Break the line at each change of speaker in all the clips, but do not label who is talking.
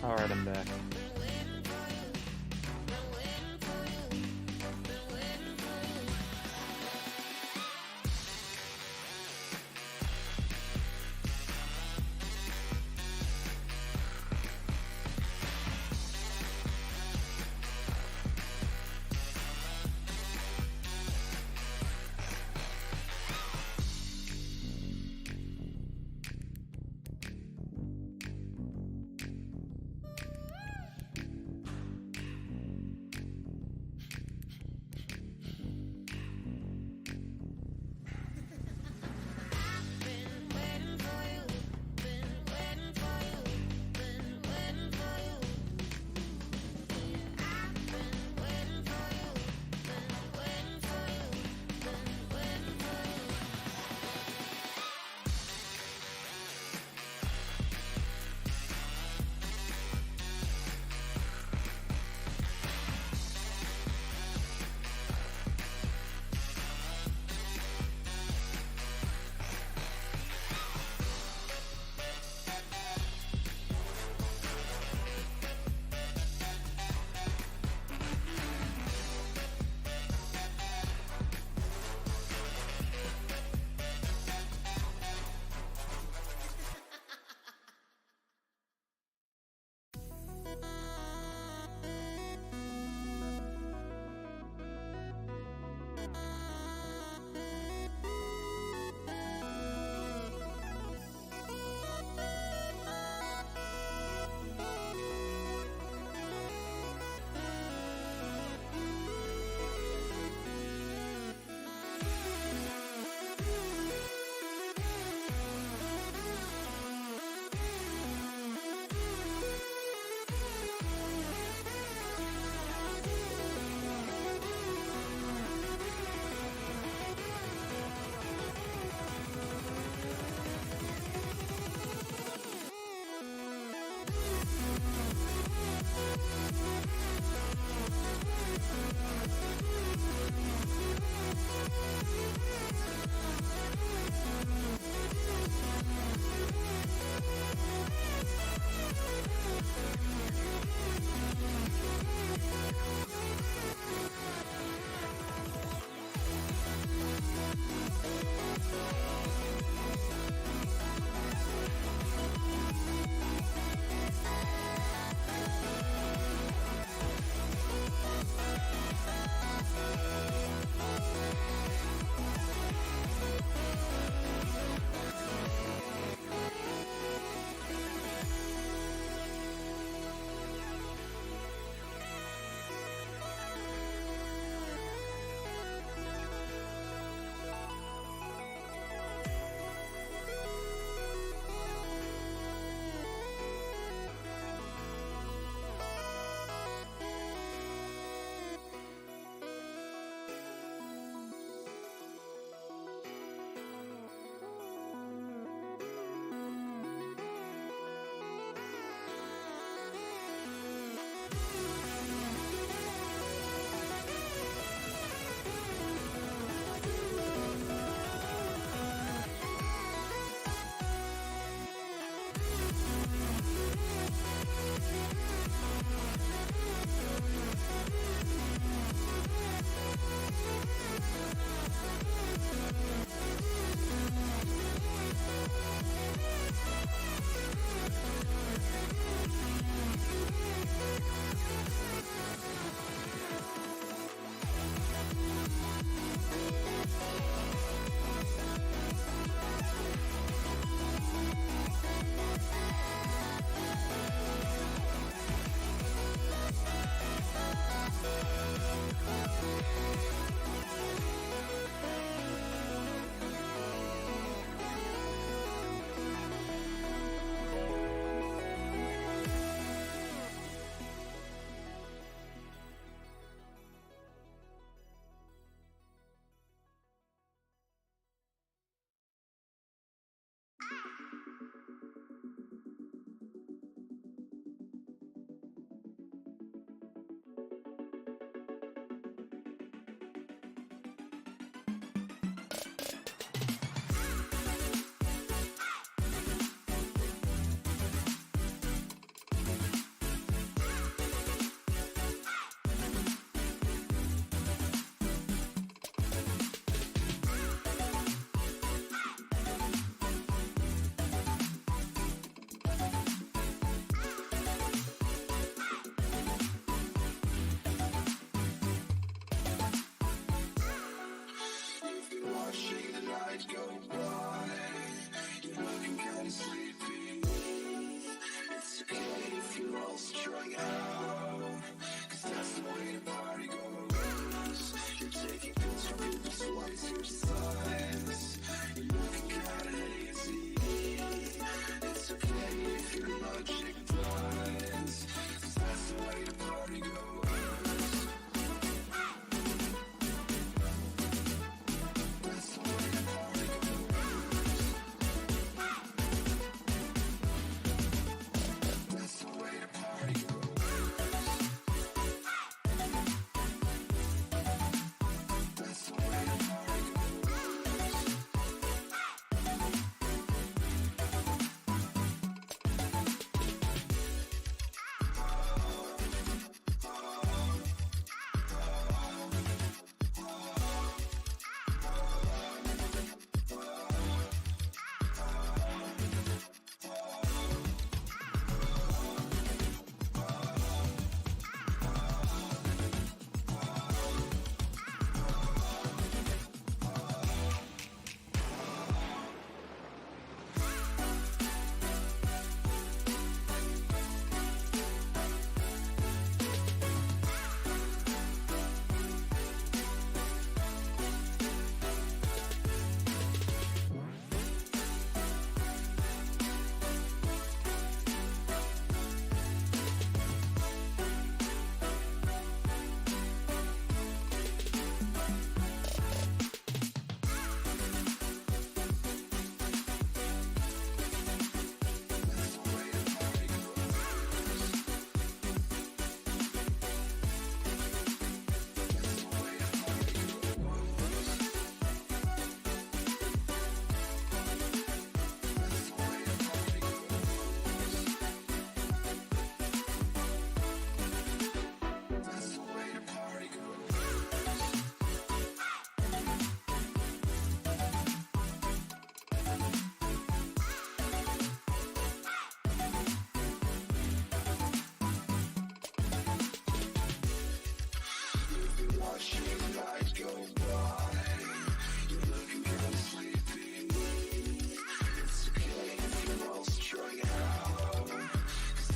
Alright, I'm back. showing out, 'cause that's the way the party goes. You're taking pills from people, so what's your signs? You're looking kinda hazy. It's okay if your logic blinds, 'cause that's the way the party goes. That's the way the party goes.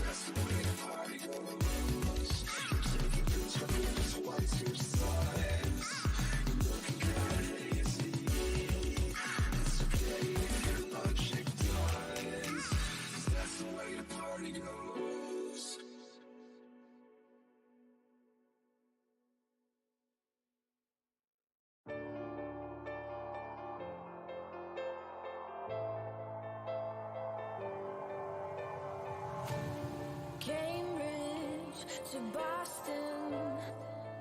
That's the way the party goes. That's the way the party goes.
Cambridge to Boston,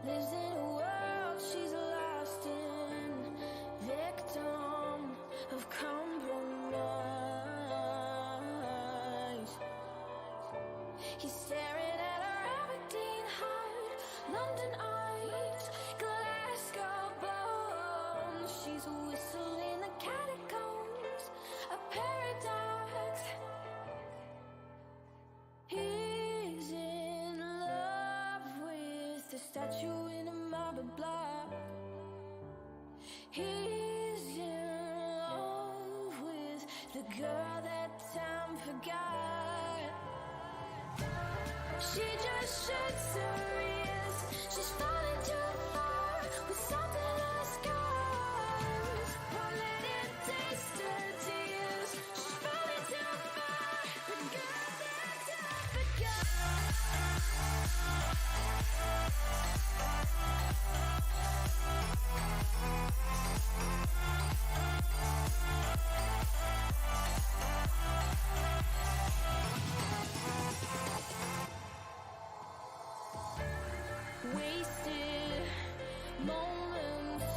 lives in a world she's lost in, victim of compromise. He's staring at her Aberdeen heart, London eyes, Glasgow bones. She's a whistle in the catacombs, a paradox. He's in love with the statue in a marble block. He's in love with the girl that time forgot. She just shakes her wrist. She's falling too far with salt in her scars. Won't let it taste her tears. She's falling too far. The girl that time forgot. Wasted moments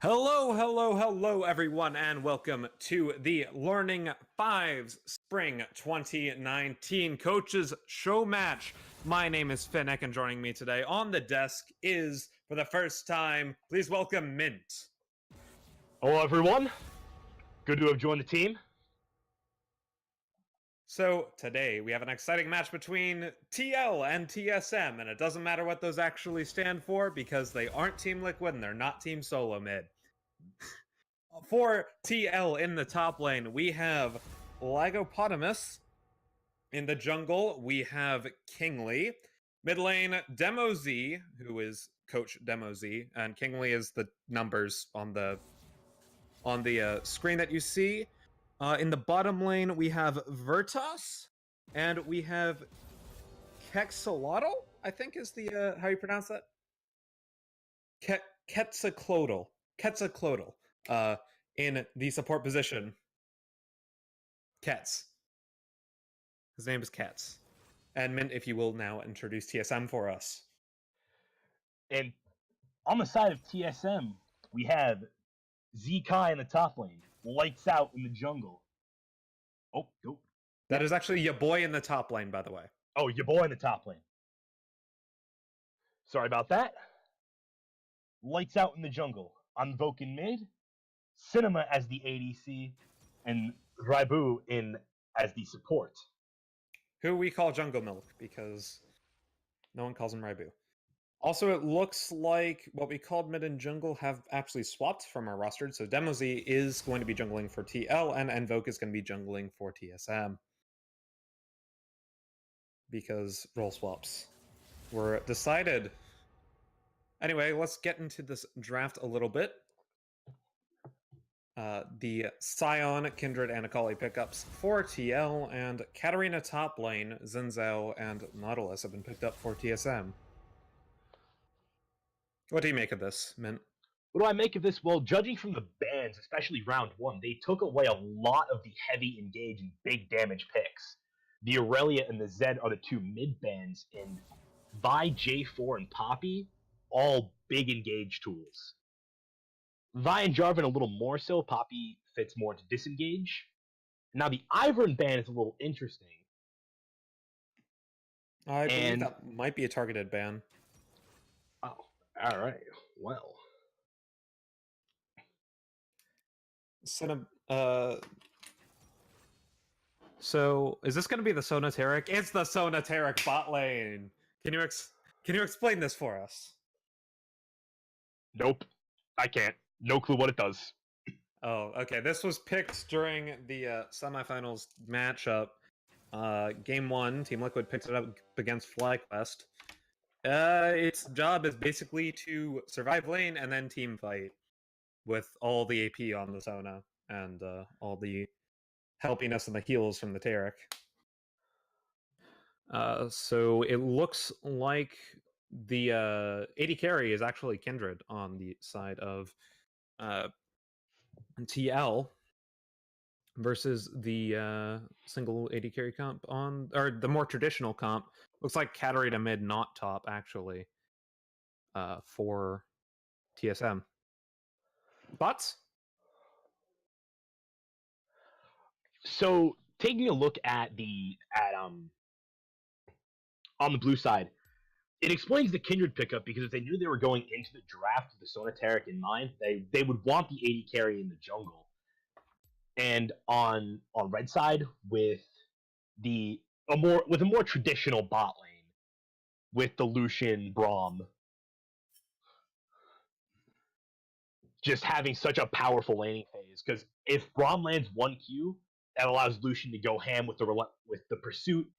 Hello, everyone, and welcome to the Learning Fives Spring 2019 Coaches Showmatch. My name is Finnick, and joining me today on the desk is, for the first time, please welcome Mint.
Hello, everyone. Good to have joined the team.
So, today we have an exciting match between TL and TSM, and it doesn't matter what those actually stand for because they aren't Team Liquid and they're not Team Solo Mid. For TL in the top lane, we have Lagopotamus. In the jungle, we have Kingly. Mid lane, Demo Z, who is Coach Demo Z, and Kingly is the numbers on the screen that you see. In the bottom lane, we have Vertas, and we have Quetzalotl, I think is the how you pronounce that? Quetzalcoatl. In the support position. Ketz. His name is Ketz. And Mint, if you will now introduce TSM for us.
And on the side of TSM, we have ZKai in the top lane, lights out in the jungle. Oh, go.
That is actually your boy in the top lane, by the way.
Oh, your boy in the top lane. Sorry about that. Lights out in the jungle. Unvoke in mid, Cinema as the ADC, and Raibu in as the support.
Who we call Jungle Milk, because no one calls him Raibu. Also, it looks like what we called mid and jungle have actually swapped from our roster, so Demozy is going to be jungling for TL, and Envoke is going to be jungling for TSM. Because role swaps were decided. Anyway, let's get into this draft a little bit. The Scion, Kindred, and Akali pickups for TL, and Katarina top lane, Zinzao, and Nautilus have been picked up for TSM. What do you make of this, Mint?
What do I make of this? Well, judging from the bans, especially round one, they took away a lot of the heavy engage and big damage picks. The Aurelia and the Zed are the two mid bans, and Vi, J4, and Poppy, all big engage tools. Vi and Jarvan a little more so. Poppy fits more into disengage. Now the Ivern ban is a little interesting.
I believe that might be a targeted ban.
Oh, all right. Well,
So is this going to be the Sonateric? It's the Sonateric bot lane. Can you explain this for us?
nope, I can't. No clue what it does.
Oh, okay. This was picked during the semifinals matchup. Game 1, Team Liquid picked it up against FlyQuest. Its job is basically to survive lane and then team fight with all the AP on the Sona and all the helpiness and the heals from the Taric. So it looks like the AD carry is actually Kindred on the side of TL versus the single AD carry comp on, or the more traditional comp. Looks like Katarina mid, not top, actually, for TSM. Thoughts?
So taking a look at on the blue side, it explains the Kindred pickup because if they knew they were going into the draft with the Sonateric in mind, they would want the AD carry in the jungle. And on red side with a more traditional bot lane with the Lucian Braum just having such a powerful laning phase. Because if Braum lands 1Q, that allows Lucian to go ham with the pursuit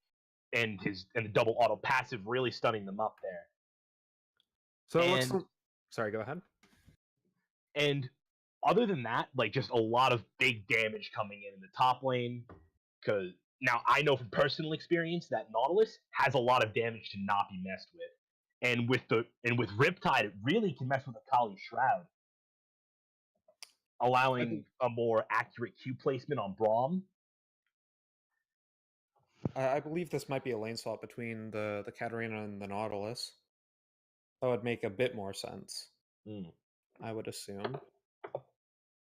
and the double auto passive, really stunning them up there.
So it looks. Sorry, go ahead.
And other than that, like just a lot of big damage coming in the top lane. Because now I know from personal experience that Nautilus has a lot of damage to not be messed with. And with Riptide, it really can mess with Akali's Shroud, allowing a more accurate Q placement on Braum.
I believe this might be a lane swap between the Katarina and the Nautilus. That would make a bit more sense. I would assume.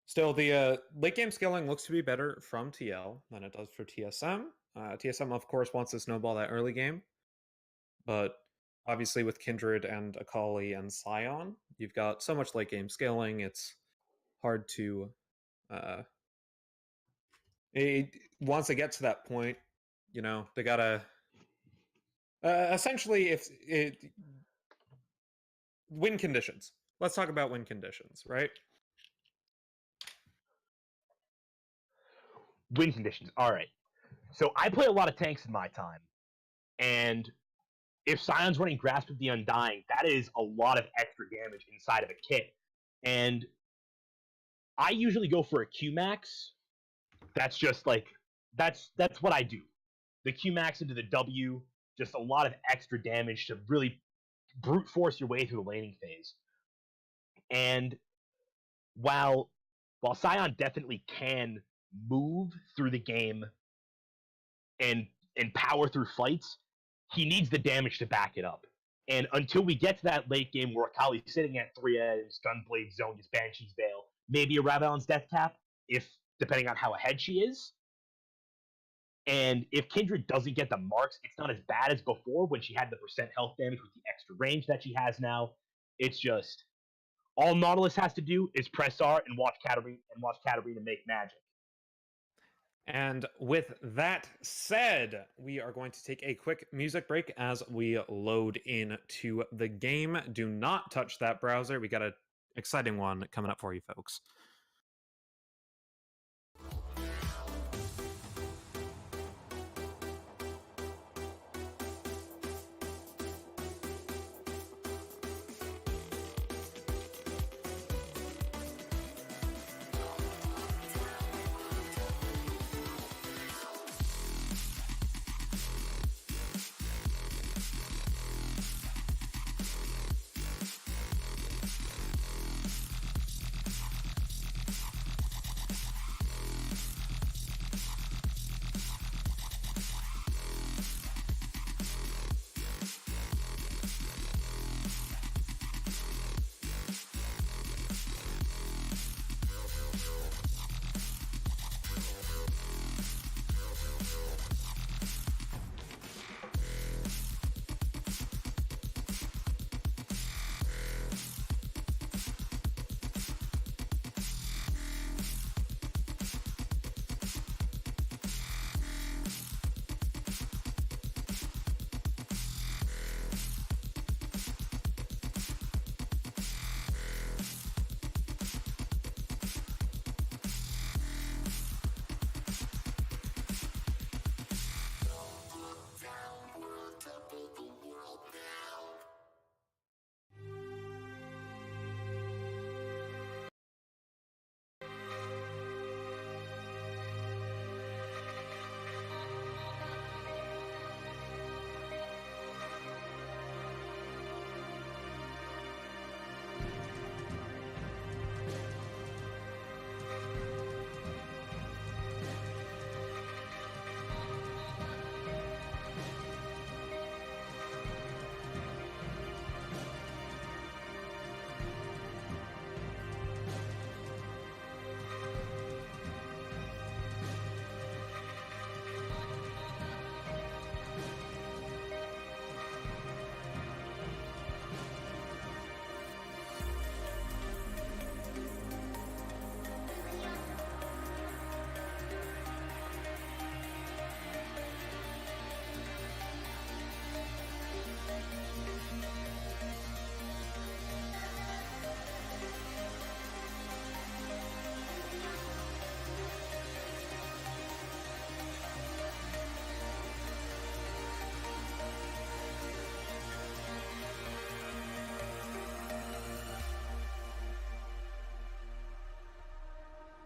Still, the late game scaling looks to be better from TL than it does for TSM. TSM, of course, wants to snowball that early game, but obviously with Kindred and Akali and Scion, you've got so much late game scaling, it's hard to... once they get to that point, you know, they gotta... essentially, if it... win conditions. Let's talk about win conditions, right?
Win conditions. All right. So I play a lot of tanks in my time, and if Scion's running Grasp of the Undying, that is a lot of extra damage inside of a kit. And I usually go for a Q max. That's just like that's what I do. The Q max into the W, just a lot of extra damage to really brute force your way through the laning phase. And while Scion definitely can move through the game and power through fights, he needs the damage to back it up. And until we get to that late game where Akali's sitting at 3 items, Gunblade, Zonia's Banshee's Veil, maybe a Rabadon's Death Cap, if depending on how ahead she is. And if Kindred doesn't get the marks, it's not as bad as before when she had the percent health damage with the extra range that she has now. It's just all Nautilus has to do is press R and watch Katarina make magic.
And with that said, we are going to take a quick music break as we load into the game. Do not touch that browser. We got an exciting one coming up for you folks.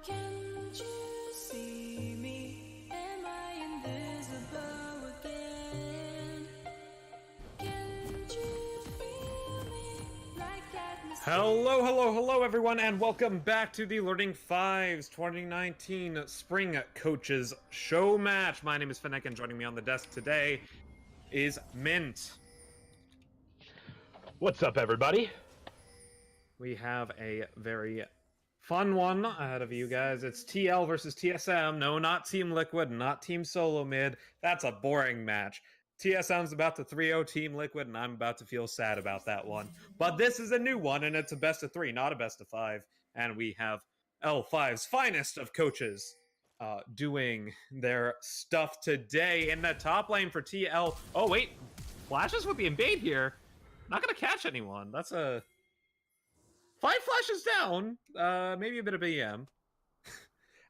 Can't you see me? Am I invisible again? Can't you feel me like atmosphere?
Hello, everyone, and welcome back to the Learning Fives 2019 Spring Coaches Show Match. My name is Finnick, and joining me on the desk today is Mint.
What's up, everybody?
We have a very Fun one ahead of you guys. It's TL versus TSM. No, not Team Liquid, not Team Solo Mid. That's a boring match. TSM's about to 3-0 Team Liquid, and I'm about to feel sad about that one. But this is a new one, and it's a best of 3, not a best of 5. And we have L5's finest of coaches doing their stuff today in the top lane for TL. Oh, wait. Flashes with the invade here. Not going to catch anyone. That's a... 5 flashes down. Maybe a bit of BM.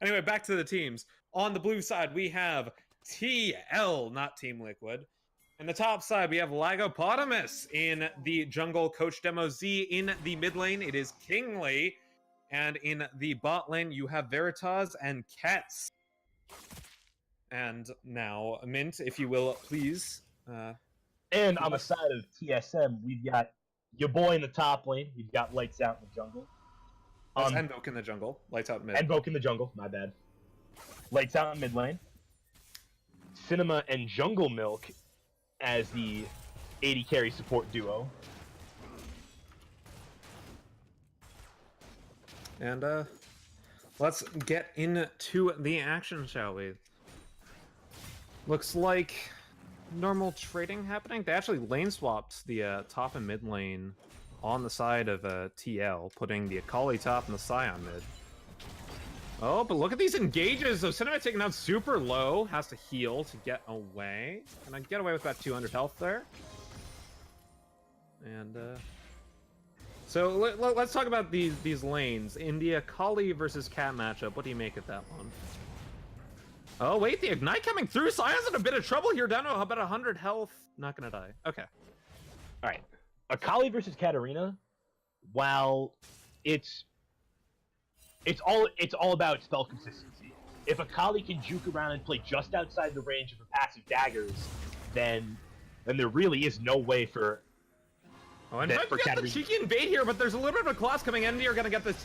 Anyway, back to the teams. On the blue side, we have TL, not Team Liquid. In the top side, we have Lagopotamus in the jungle. Coach Demo Z in the mid lane. It is Kingly. And in the bot lane, you have Veritas and Kets. And now, Mint, if you will, please.
And on the side of TSM, we've got your boy in the top lane. We've got Lights Out in the jungle.
That's Envoke in the jungle. Lights Out mid.
Envoke in the jungle, my bad. Lights Out in mid lane. Cinema and Jungle Milk as the AD carry support duo.
And let's get into the action, shall we? Looks like normal trading happening. They actually lane swapped the top and mid lane on the side of TL, putting the Akali top and the Scion mid. Oh, but look at these engages. So Cinema taking out super low, has to heal to get away. And I get away with about 200 health there. And so let's talk about these lanes. In the Akali versus Cat matchup, what do you make of that one? Oh, wait, the Ignite coming through. Sion's in a bit of trouble here. Down to about 100 health. Not gonna die. Okay.
All right. Akali versus Katarina, while it's all about spell consistency. If Akali can juke around and play just outside the range of her passive daggers, then there really is no way for
and for Katarina. The cheeky invade here, but there's a little bit of a class coming in. You're gonna get this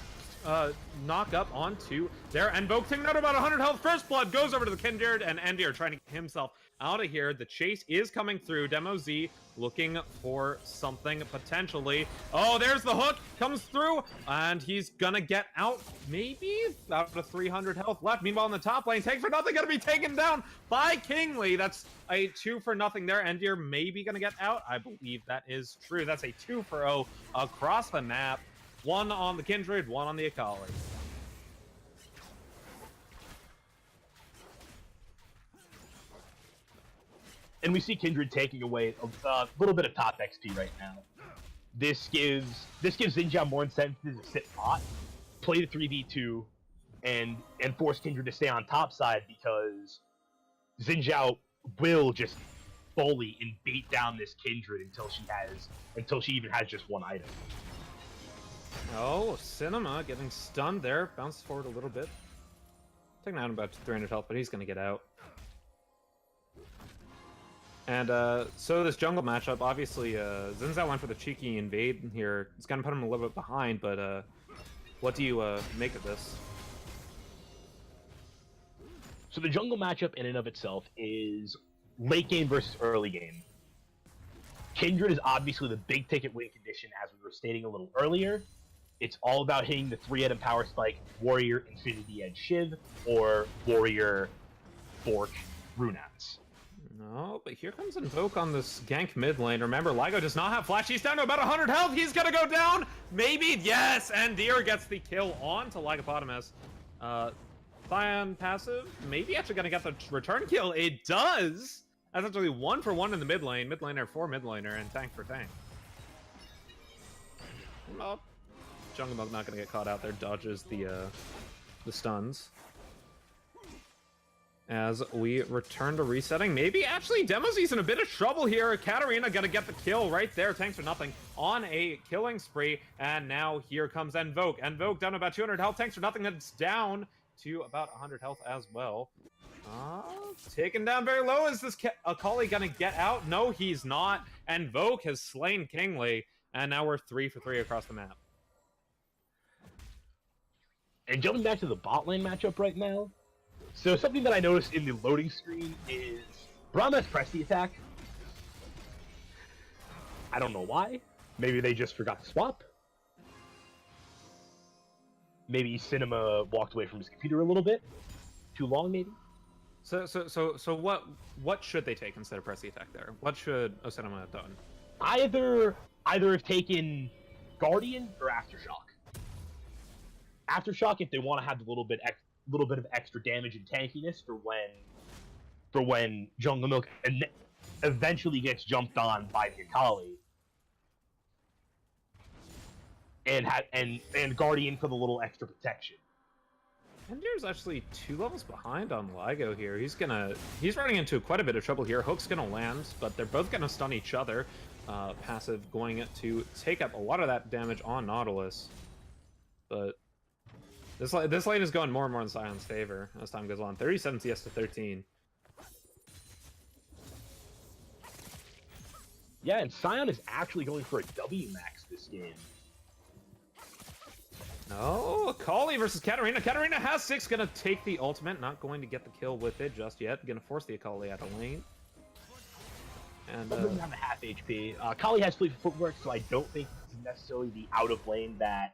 knock up onto there. Envoke taking out about 100 health. First blood goes over to the Kindred, and Endir trying to get himself out of here. The chase is coming through. Demo Z looking for something potentially. Oh, there's the hook. Comes through, and he's gonna get out. Maybe out of 300 health left. Meanwhile, in the top lane, Take for Nothing gonna be taken down by Kingly. That's a 2 for nothing there. Endir maybe gonna get out. I believe that is true. That's a 2 for 0 across the map. 1 on the Kindred, 1 on the Akali.
And we see Kindred taking away a little bit of top XP right now. This gives Xin Zhao more incentive to sit bot, play the 3v2, and force Kindred to stay on top side, because Xin Zhao will just bully and beat down this Kindred until she even has just one item.
Oh, Cinema getting stunned there. Bounced forward a little bit. Taking out about 300 health, but he's going to get out. And so this jungle matchup, obviously, Xin Zhao went for the cheeky invade here. It's going to put him a little bit behind, but what do you make of this?
So the jungle matchup in and of itself is late game versus early game. Kindred is obviously the big ticket win condition, as we were stating a little earlier. It's all about hitting the 3-item power spike, Warrior, Infinity Edge Shiv, or Warrior, Fork, Runats.
No, but here comes Invoke on this gank mid lane. Remember, Ligo does not have flash. He's down to about 100 health. He's gonna go down. Maybe, yes, and Deer gets the kill on to Lycopotamus. Thion passive, maybe actually gonna get the return kill. It does. That's actually 1 for 1 in the mid lane. Mid laner for mid laner, and tank for tank. Well, Jungle Milk not gonna get caught out there. Dodges the stuns. As we return to resetting, maybe actually Demozy's in a bit of trouble here. Katarina gonna get the kill right there. Tanks for nothing on a killing spree, and now here comes Invoke. Invoke down to about 200 health. Tanks for nothing. That's down to about 100 health as well. Taken down very low. Is this Akali gonna get out? No, he's not. Invoke has slain Kingly, and now we're 3 for 3 across the map.
And jumping back to the bot lane matchup right now, so something that I noticed in the loading screen is Braum has pressed the attack. I don't know why. Maybe they just forgot to swap. maybe Cinema walked away from his computer a little bit too long, maybe.
So what should they take instead of press the attack there? What should Osenema have done?
Either have taken Guardian or Aftershock. Aftershock if they want to have a little bit of extra damage and tankiness for when Jungle Milk eventually gets jumped on by the Akali. And Guardian for the little extra protection.
Endier's actually 2 levels behind on LIGO here. He's running into quite a bit of trouble here. Hook's gonna land, but they're both gonna stun each other. Passive going to take up a lot of that damage on Nautilus. But this lane is going more and more in Sion's favor as time goes on. 37 CS to 13.
Yeah, and Sion is actually going for a W max this game.
No, Akali versus Katarina. Katarina has 6, gonna take the ultimate, not going to get the kill with it just yet. Gonna force the Akali out of lane. And
doesn't have a half HP. Akali has fleet footwork, so I don't think this is necessarily the out of lane that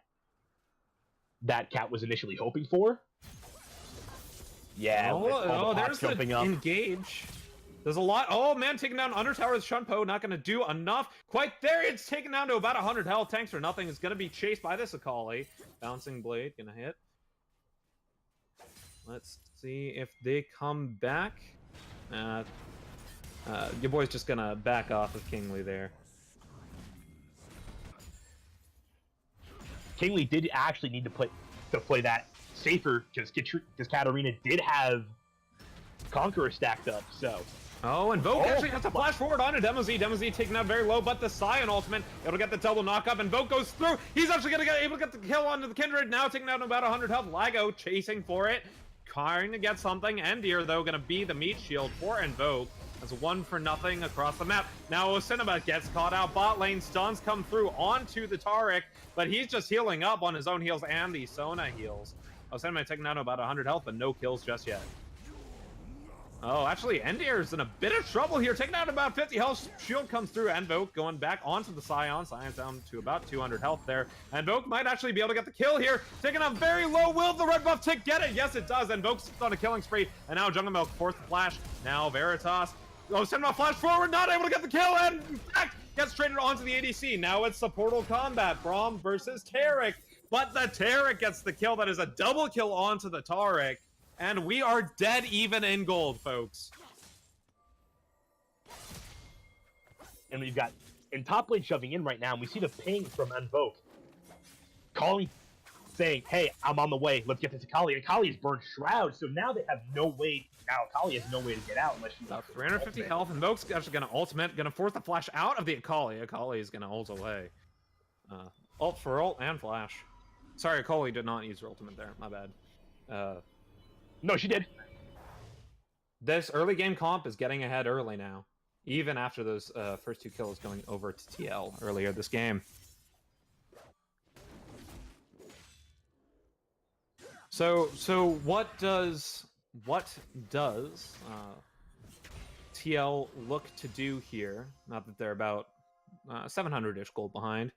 Cat was initially hoping for. Yeah,
there's
jumping
the
up.
engage. There's a lot. Oh man, taking down Undertower with Shunpo, not gonna do enough. Quite there, it's taken down to about 100 health. Tanks for nothing. Is gonna be chased by this Akali. Bouncing blade, gonna hit. Let's see if they come back. Your boy's just gonna back off of Kingly there.
Kingly did actually need to play that safer because Katarina did have Conqueror stacked up, so.
Oh, and Vogue actually has to flash forward onto Demozy. Demozy taken out very low, but the Sion ultimate, it'll get the double knockup, and Vogue goes through. He's actually gonna able to get the kill onto the Kindred, now taking out about 100 health. LIGO chasing for it, trying to get something. Endir, though, gonna be the meat shield for Invoke. That's 1 for nothing across the map. Now Osinaba gets caught out. Bot lane stuns come through onto the Taric, but he's just healing up on his own heals and the Sona heals. Osinaba taking out about 100 health, but no kills just yet. Oh, actually, Endir's in a bit of trouble here. Taking out about 50 health. Shield comes through. Invoke going back onto the Sion. Sion's down to about 200 health there. Invoke might actually be able to get the kill here. Taking out very low. Will the red buff tick get it? Yes, it does. Invoke's on a killing spree. And now Jungle Milk forced the flash. Now Veritas. Oh, send him a flash forward. Not able to get the kill. And in fact, gets traded onto the ADC. Now it's the Portal combat. Braum versus Taric. But the Taric gets the kill. That is a double kill onto the Taric. And we are dead even in gold, folks.
And we've got in top lane shoving in right now, and we see the ping from Invoke. Calling, saying, hey, I'm on the way. Let's get this Akali. Akali has burned Shroud, so now they have no way. Now Akali has no way to get out unless she's
about 350 health. Invoke's actually going to ultimate. Going to force the flash out of the Akali. Akali is going to ult away. Ult for ult and flash. Sorry, Akali did not use her ultimate there. My bad.
No, she did.
This early game comp is getting ahead early now, even after those first 2 kills going over to TL earlier this game. So what does TL look to do here? Not that they're about 700-ish gold behind.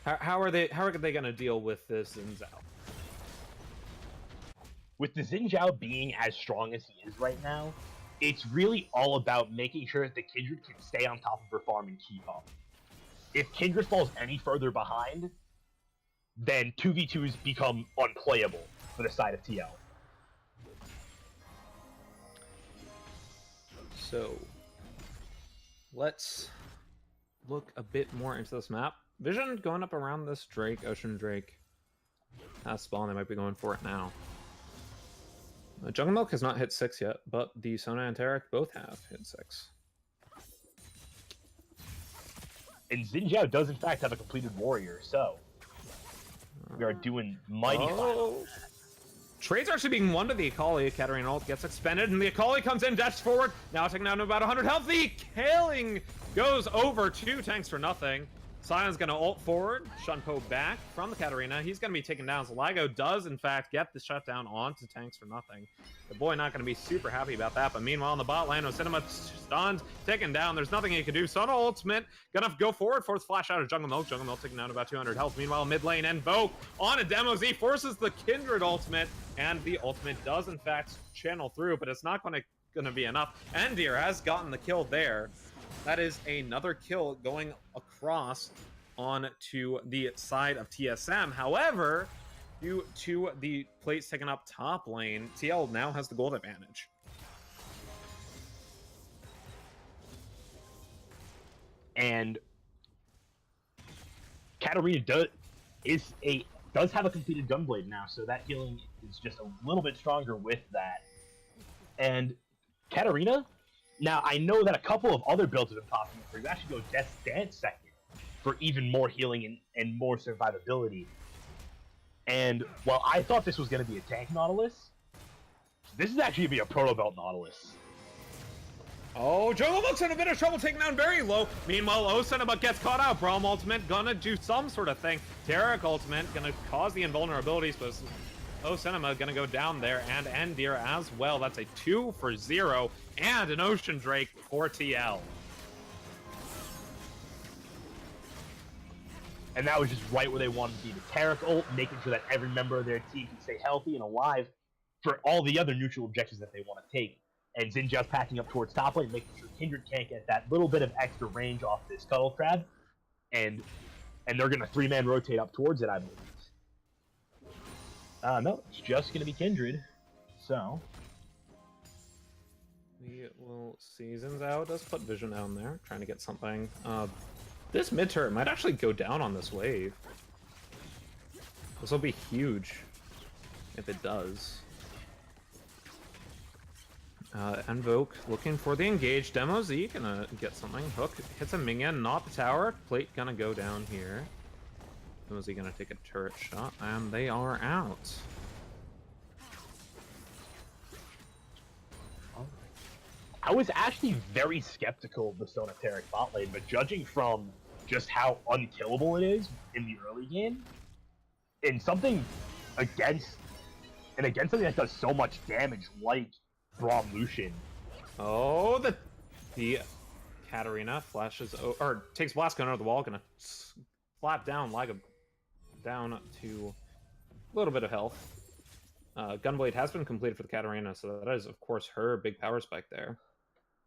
How are they going to deal with this Xin Zhao?
With the Xin Zhao being as strong as he is right now, it's really all about making sure that the Kindred can stay on top of her farm and keep up. If Kindred falls any further behind, then 2v2s become unplayable for the side of TL.
So, let's look a bit more into this map. Vision going up around this Drake, Ocean Drake. Has spawn, they might be going for it now. Jungle Milk has not hit 6 yet, but the Sona and Taric both have hit 6.
And Xin Zhao does in fact have a completed warrior, so we are doing mighty fine.
Trades are actually being won to the Akali. Katarina ult gets expended, and the Akali comes in, dashes forward. Now taking down to about 100 health. The killing goes over 2 tanks for nothing. Sion's gonna ult forward, Shunpo back from the Katarina. He's gonna be taken down. So Ligo does, in fact, get the shutdown onto tanks for nothing. The boy not gonna be super happy about that, but meanwhile in the bot lane, Osinema stunned, taken down. There's nothing he can do. Sona ultimate, gonna go forward, force flash out of Jungle Milk. Jungle Milk taking down about 200 health. Meanwhile, mid lane, Invoke on a Demo Z forces the Kindred ultimate, and the ultimate does, in fact, channel through, but it's not gonna be enough. Endir has gotten the kill there. That is another kill going across onto the side of TSM. However, due to the plates taken up top lane, TL now has the gold advantage.
And Katarina does have a completed Gunblade now, so that healing is just a little bit stronger with that. And Katarina, now I know that a couple of other builds have been popping up. You actually go Death's Dance second for even more healing and more survivability. And while I thought this was going to be a tank Nautilus, this is actually going to be a Proto Belt Nautilus.
Oh, Jungle Milk's in a bit of trouble, taking down very low. Meanwhile, Osinema gets caught out. Braum ultimate gonna do some sort of thing. Taric ultimate gonna cause the invulnerabilities, but Osinema gonna go down there, and Endir as well. That's a 2 for 0, and an Ocean Drake for TL.
And that was just right where they wanted to be. The Taric ult, making sure that every member of their team can stay healthy and alive for all the other neutral objectives that they want to take. And Xinjiao's packing up towards top lane, making sure Kindred can't get that little bit of extra range off this Scuttle Crab. And they're going to 3-man rotate up towards it, I believe. No, it's just going to be Kindred. So
We will see. Zinzao does put vision down there, trying to get something. This mid turret might actually go down on this wave. This will be huge if it does. Invoke looking for the engage. Demo Z gonna get something. Hook hits a minion, not the tower. Plate gonna go down here. Demo Z gonna take a turret shot, and they are out.
I was actually very skeptical of the Sona Taric bot lane, but judging from just how unkillable it is in the early game, in something against something that does so much damage like Braum Lucian.
Oh, the Katarina flashes or takes blast gun over the wall, gonna slap down Liga down to a little bit of health. Gunblade has been completed for the Katarina, so that is of course her big power spike there.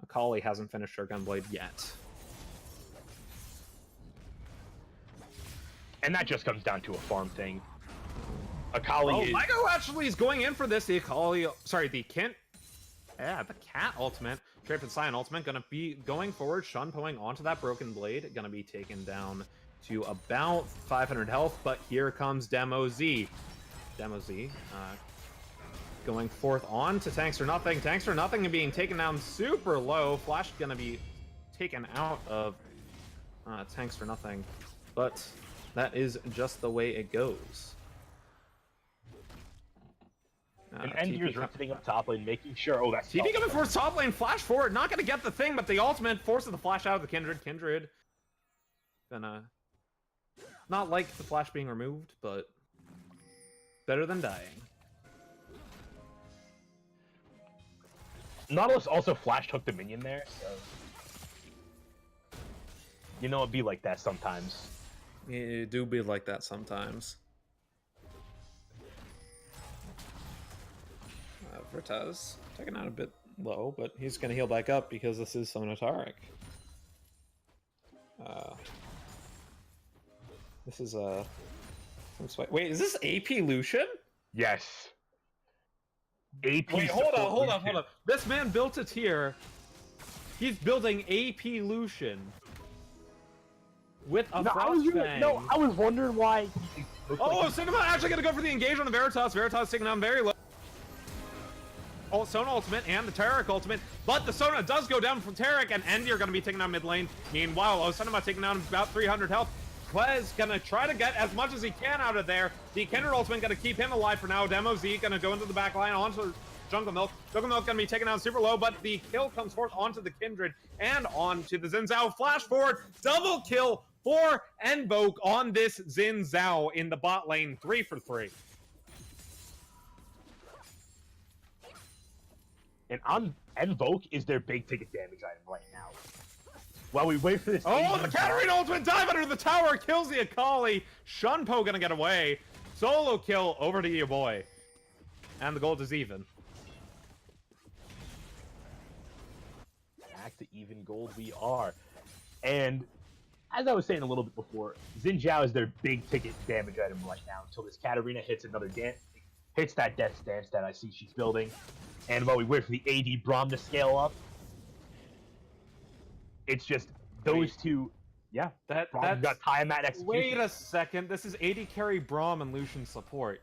Akali hasn't finished her Gunblade yet.
And that just comes down to a farm thing. Akali is...
Ligo actually is going in for this. The Akali, sorry, the Cat ultimate, straight for the Sion ultimate, gonna be going forward, Shunpoing onto that Broken Blade, gonna be taken down to about 500 health, but here comes Demo Z. Demo Z, going forth on to Tanks for Nothing. Tanks for Nothing and being taken down super low. Flash gonna be taken out of Tanks for Nothing, but that is just the way it goes.
And Endir's ripping up top lane, making sure. Oh, that's
TP coming for top lane. Flash forward, not gonna get the thing, but the ultimate forces the flash out of the Kindred. Kindred gonna not like the flash being removed, but better than dying.
Nautilus also flash hooked the minion there, so you know it'd be like that sometimes.
It do be like that sometimes. Vertaz taken out a bit low, but he's going to heal back up because this is Sona Taric. This is a... Wait, is this AP Lucian?
Yes. AP.
Wait, hold on. This man built a tier. He's building AP Lucian with a Frostfang.
No, I was wondering why.
Oh, Cinema actually going to go for the engage on the Veritas. Veritas taking down very low. Oh, Sona ultimate and the Taric ultimate, but the Sona does go down from Taric, and Endy are going to be taking down mid lane. Meanwhile, Osinema taking down about 300 health. Quez going to try to get as much as he can out of there. The Kindred ultimate going to keep him alive for now. Demo Z going to go into the back line onto Jungle Milk. Jungle Milk going to be taken down super low, but the kill comes forth onto the Kindred and onto the Zinzao. Flash forward, double kill for Invoke on this Xin Zhao in the bot lane, 3 for 3.
And on Invoke is their big ticket damage item right now. While we wait for this.
Oh, the Katarina ultimate dive under the tower kills the Akali. Shunpo gonna get away. Solo kill over to your boy. And the gold is even.
Back to even gold we are. And as I was saying a little bit before, Xin Zhao is their big ticket damage item right now until this Katarina hits another hits that Death's Dance that I see she's building. And while we wait for the AD Braum to scale up, it's just those two. Yeah,
That's
got time at execution.
Wait a second, this is AD carry Braum and Lucian support.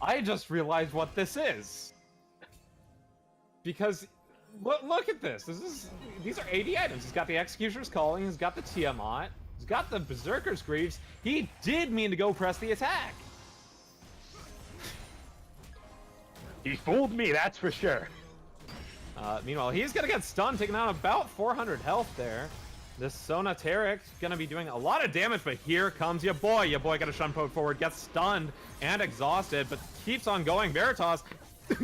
I just realized what this is. Because look at this. These are AD items. He's got the Executioner's Calling, he's got the Tiamat, he's got the Berserker's Greaves. He did mean to go press the attack.
He fooled me, that's for sure.
Meanwhile, he's gonna get stunned, taking down about 400 health there. This Sona Tarek gonna be doing a lot of damage, but here comes your boy. Your boy got a shun poke forward, gets stunned and exhausted, but keeps on going. Veritas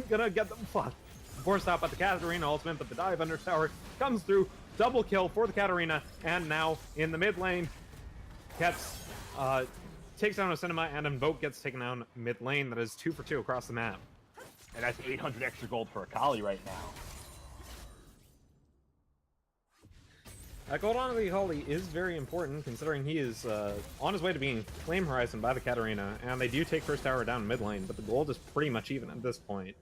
gonna get them forced out by the Katarina ultimate, but the dive under tower comes through. Double kill for the Katarina, and now in the mid lane, Kets takes down a Cinema, and Invoke gets taken down mid lane. That is 2 for 2 across the map.
And that's 800 extra gold for Akali right now.
That gold on the Akali is very important, considering he is on his way to being Flame Horizon by the Katarina, and they do take first tower down mid lane, but the gold is pretty much even at this point.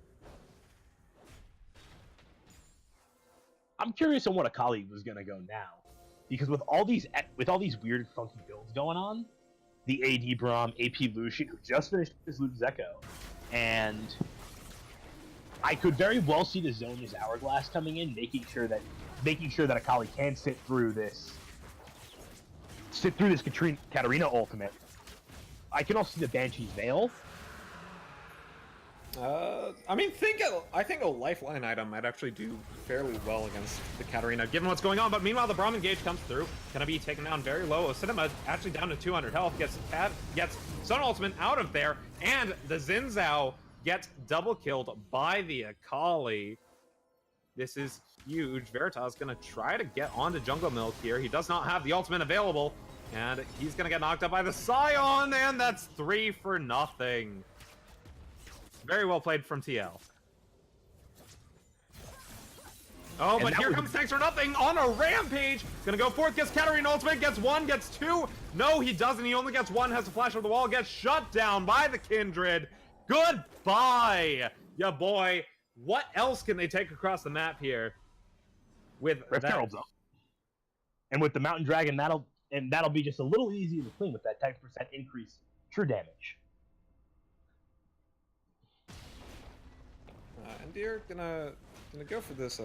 I'm curious on what Akali was gonna go now, because with all these weird funky builds going on, the AD Braum, AP Lucian, who just finished his Loot Echo, and I could very well see the Zonia's Hourglass coming in, making sure that Akali can sit through this Katarina ultimate. I can also see the Banshee's Veil.
I think a lifeline item might actually do fairly well against the Katarina, given what's going on. But meanwhile, the Braum engage comes through, gonna be taken down very low. Cinema actually down to 200 health, gets Sun Ultimate out of there, and the Xin Zhao gets double killed by the Akali. This is huge. Veritas gonna try to get onto Jungle Milk here. He does not have the ultimate available, and he's gonna get knocked up by the Scion, and that's 3 for nothing. Very well played from TL. Oh, but here comes Thanks for Nothing on a rampage. Gonna go forth, gets Katarina ultimate, gets 1, gets 2. No, he doesn't. He only gets 1, has a flash over the wall, gets shut down by the Kindred. Goodbye, ya boy. What else can they take across the map here? With
Rift Herald's up. And with the Mountain Dragon, that'll be just a little easier to clean with that 10% increase true damage.
Endir gonna go for this,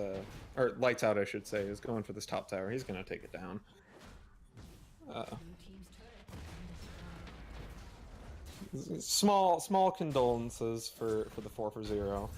or Lights Out, I should say, is going for this top tower. He's gonna take it down. Small condolences for the 4 for 0.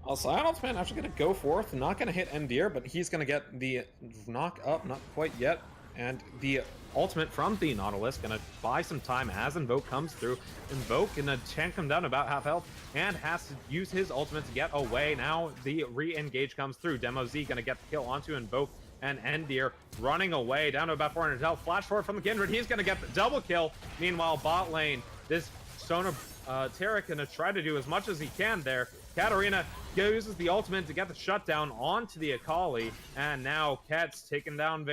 Also, Ultimate actually gonna go forth, not gonna hit Endir, but he's gonna get the knock up, not quite yet, and the ultimate from the Nautilus gonna buy some time as Invoke comes through. Invoke gonna tank him down about half health and has to use his ultimate to get away. Now the re-engage comes through. Demo Z gonna get the kill onto Invoke, and Endir running away down to about 400 health. Flash forward from the Kindred, he's gonna get the double kill. Meanwhile, bot lane, this Sona Tarek gonna try to do as much as he can there. Katarina uses the ultimate to get the shutdown onto the Akali, and now Kat's taken down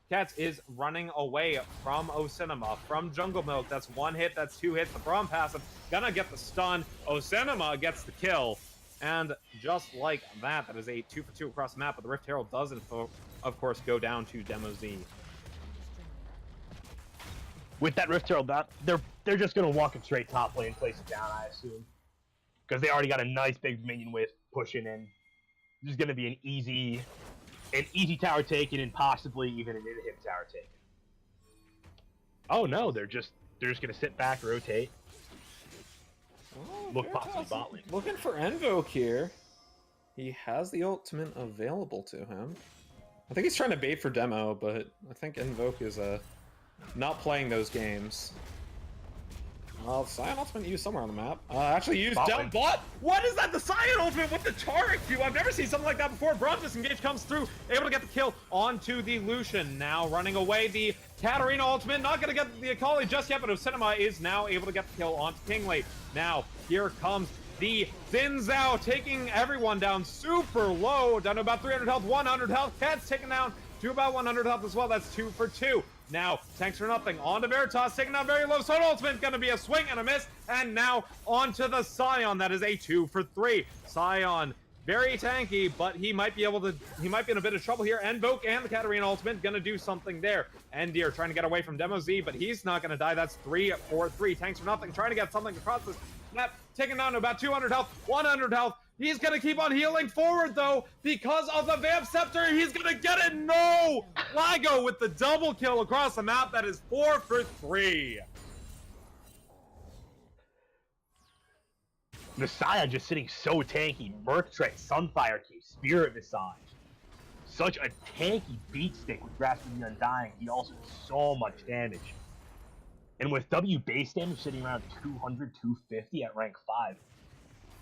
Cats is running away from Ocinema, from Jungle Milk. That's 1 hit, that's 2 hits. The Braum passive gonna get the stun. Ocinema gets the kill. And just like that, that is a 2 for 2 across the map, but the Rift Herald doesn't, of course, go down to Demo Z.
With that Rift Herald, they're just gonna walk him straight top lane, place it down, I assume. Because they already got a nice big minion with pushing in. This is gonna be an easy tower taken, and possibly even an inhib tower taken. Oh no, they're just gonna sit back, rotate, look possibly bot lane.
Looking for Invoke here. He has the ultimate available to him. I think he's trying to bait for demo, but I think Invoke is not playing those games. Well, Scion Ultimate used somewhere on the map. Actually used down bot. What is that? The Scion Ultimate with the Taric Q. I've never seen something like that before. Bronze disengage comes through, able to get the kill onto the Lucian. Now running away, the Katarina Ultimate. Not going to get the Akali just yet, but Osinema is now able to get the kill onto Kingsley. Now, here comes the Xin Zhao, taking everyone down super low. Down to about 300 health, 100 health. Cat's taken down to about 100 health as well. That's 2 for 2. Now, tanks for nothing. On to Veritas, taking down very low. Soda Ultimate, gonna be a swing and a miss. And now onto the Scion. That is a 2 for 3. Scion, very tanky, but he might be in a bit of trouble here. Invoke and the Katarina Ultimate gonna do something there. Endir trying to get away from Demo Z, but he's not gonna die. That's 3 for 3. Tanks for nothing, trying to get something across this map. Taking down to about 200 health, 100 health. He's going to keep on healing forward, though, because of the Vamp Scepter. He's going to get it. No! Lago with the double kill across the map. That is 4 for 3.
Messiah just sitting so tanky. Merc Tray, Sunfire Cave, Spirit Visage. Such a tanky beat stick with Grasping the Undying. He also does so much damage. And with W base damage sitting around 200, 250 at rank 5,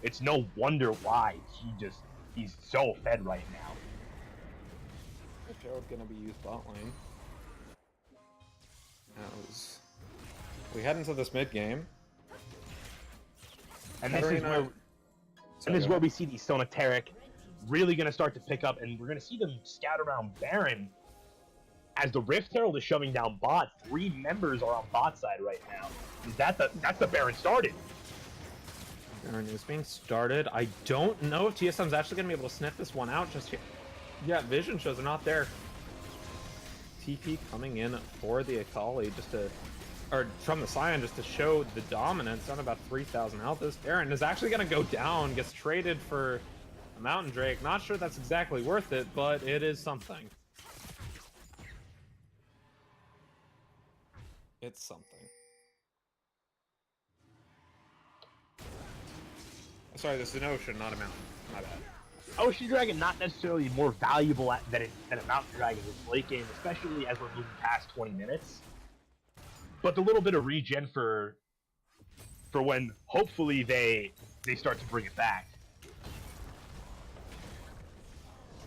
it's no wonder why he's so fed right now.
Gerald gonna be used bot lane. We head into this mid game.
And this is where we see the Sonateric really gonna start to pick up, and we're gonna see them scout around Baron. As the Rift Herald is shoving down bot, 3 members are on bot side right now. That's the Baron started.
Baron is being started. I don't know if TSM's actually going to be able to sniff this one out just yet. Yeah, vision shows are not there. TP coming in for the Akali from the Scion just to show the dominance on about 3,000 health. This Baron is actually going to go down, gets traded for a Mountain Drake. Not sure that's exactly worth it, but it is something. It's something. Sorry, this is an ocean, not a mountain. My bad.
Ocean Dragon not necessarily more valuable than a Mountain Dragon in late game, especially as we're moving past 20 minutes. But the little bit of regen for when hopefully they start to bring it back.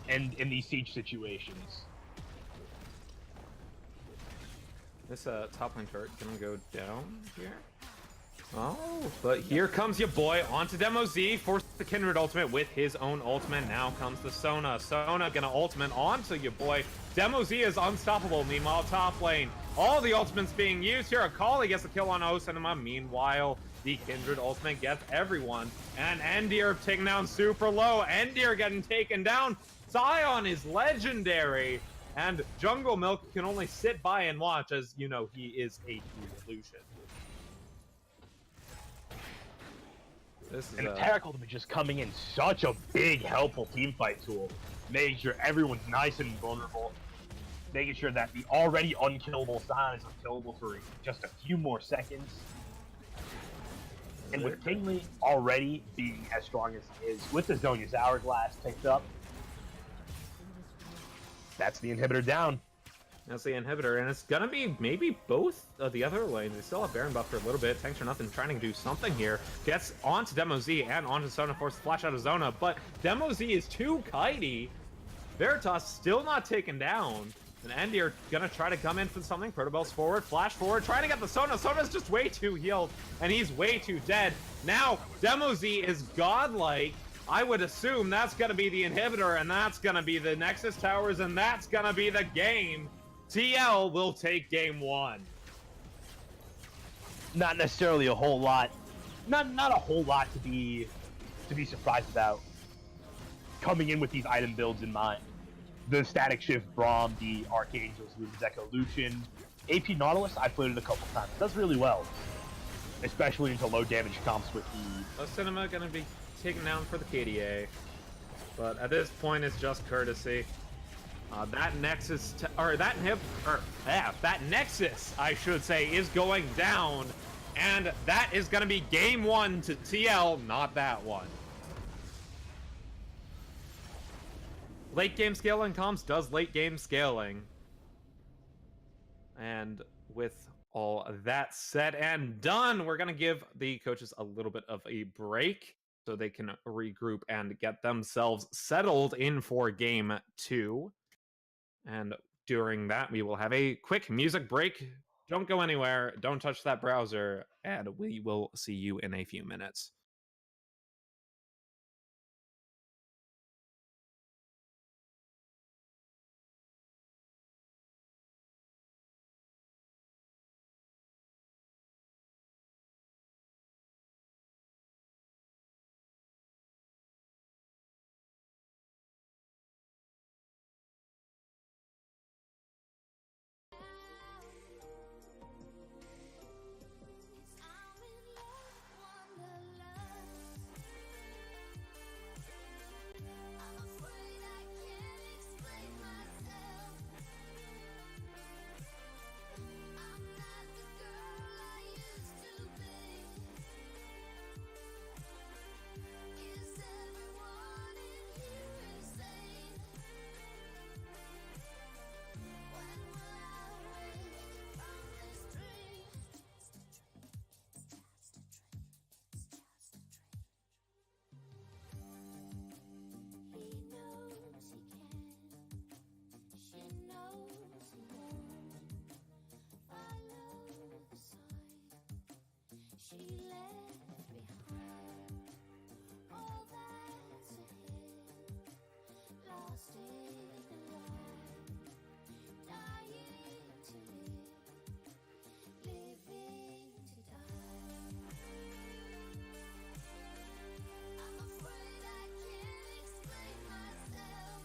And in these siege situations.
This top lane turret gonna go down here. Oh, but here comes your boy onto Demo Z, forces the Kindred ultimate with his own ultimate. Now comes the Sona. Sona gonna ultimate onto your boy. Demo Z is unstoppable. Meanwhile, top lane, all the ultimates being used here. Akali gets the kill on Osinema. Meanwhile, the Kindred ultimate gets everyone. And Endir taken down super low. Endir getting taken down. Scion is legendary. And Jungle Milk can only sit by and watch, as you know, he is a Lucian.
And the Taric ultimate just coming in such a big, helpful teamfight tool. Making sure everyone's nice and vulnerable. Making sure that the already unkillable Scion is unkillable for just a few more seconds. And with Kingsley already being as strong as he is, with the Zhonya's Hourglass picked up, that's the inhibitor down.
That's the inhibitor, and it's gonna be maybe both of the other lanes. They still have Baron buff for a little bit. Tanks for nothing, trying to do something here. Gets onto Demo Z and onto Zona, forces the flash out of Zona, but Demo Z is too kitey. Veritas still not taken down. And Endir gonna try to come in for something. Protobell's forward, flash forward, trying to get the Sona. Sona's just way too healed, and he's way too dead. Now, Demo Z is godlike. I would assume that's gonna be the inhibitor, and that's gonna be the Nexus Towers, and that's gonna be the game. TL will take game 1.
Not necessarily a whole lot. Not a whole lot to be surprised about. Coming in with these item builds in mind. The Static Shift Braum, the Archangels, Zeko Lucian. AP Nautilus, I've played it a couple times. It does really well. Especially into low damage comps with the...
Cinema gonna be taken down for the KDA. But at this point, it's just courtesy. That Nexus, that Nexus, I should say, is going down, and that is going to be game 1 to TL, not that one. Late game scaling comms does late game scaling. And with all that said and done, we're going to give the coaches a little bit of a break so they can regroup and get themselves settled in for game 2. And during that, we will have a quick music break. Don't go anywhere. Don't touch that browser. And we will see you in a few minutes.
I'm in love, wonderlust. I'm afraid I can't explain myself. I'm not the girl I used to be. Is everyone in here insane? When will I wake from this dream? He knows he can. She knows he won't. Follow the sign she left behind. All that's ahead, lost in a lie, dying to live, living to die. I'm afraid I can't explain myself.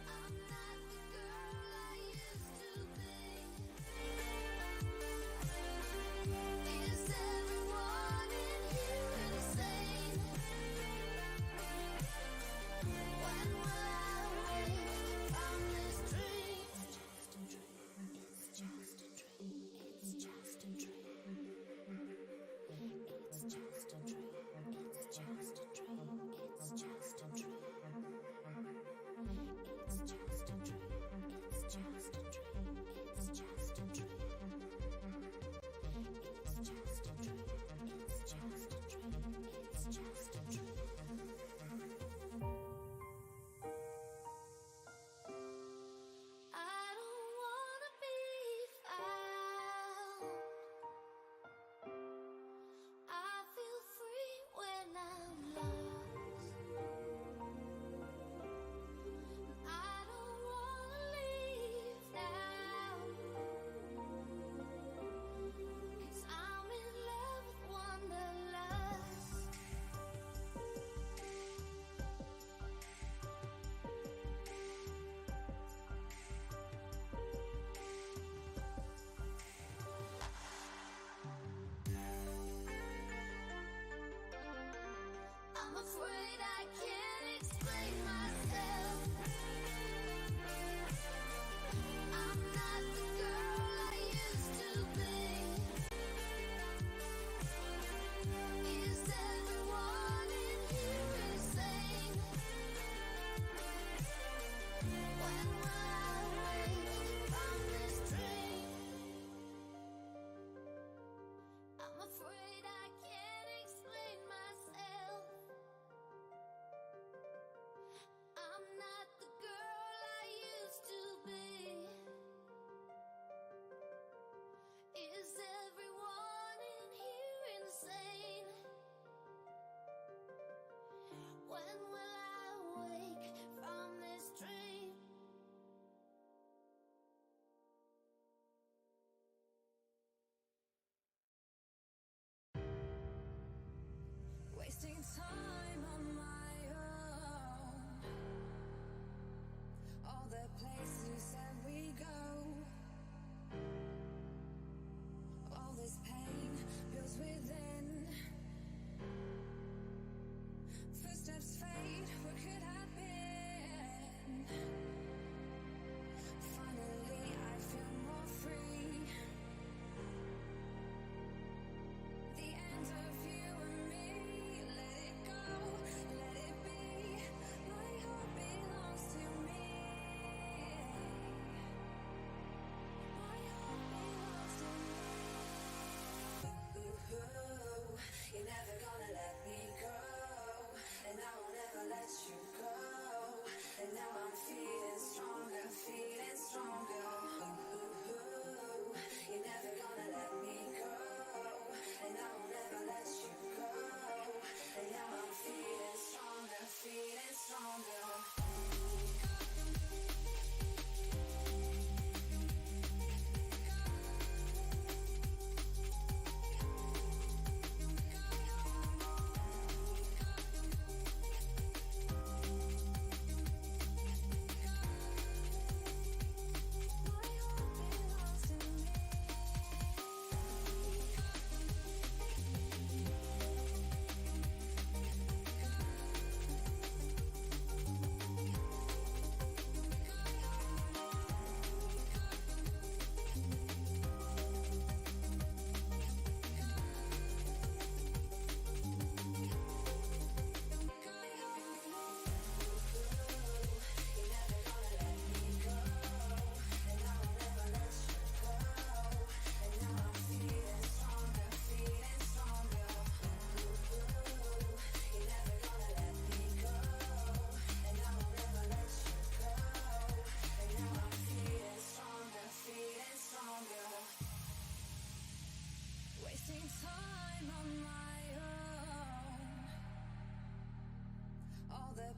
I'm not the girl I used to be.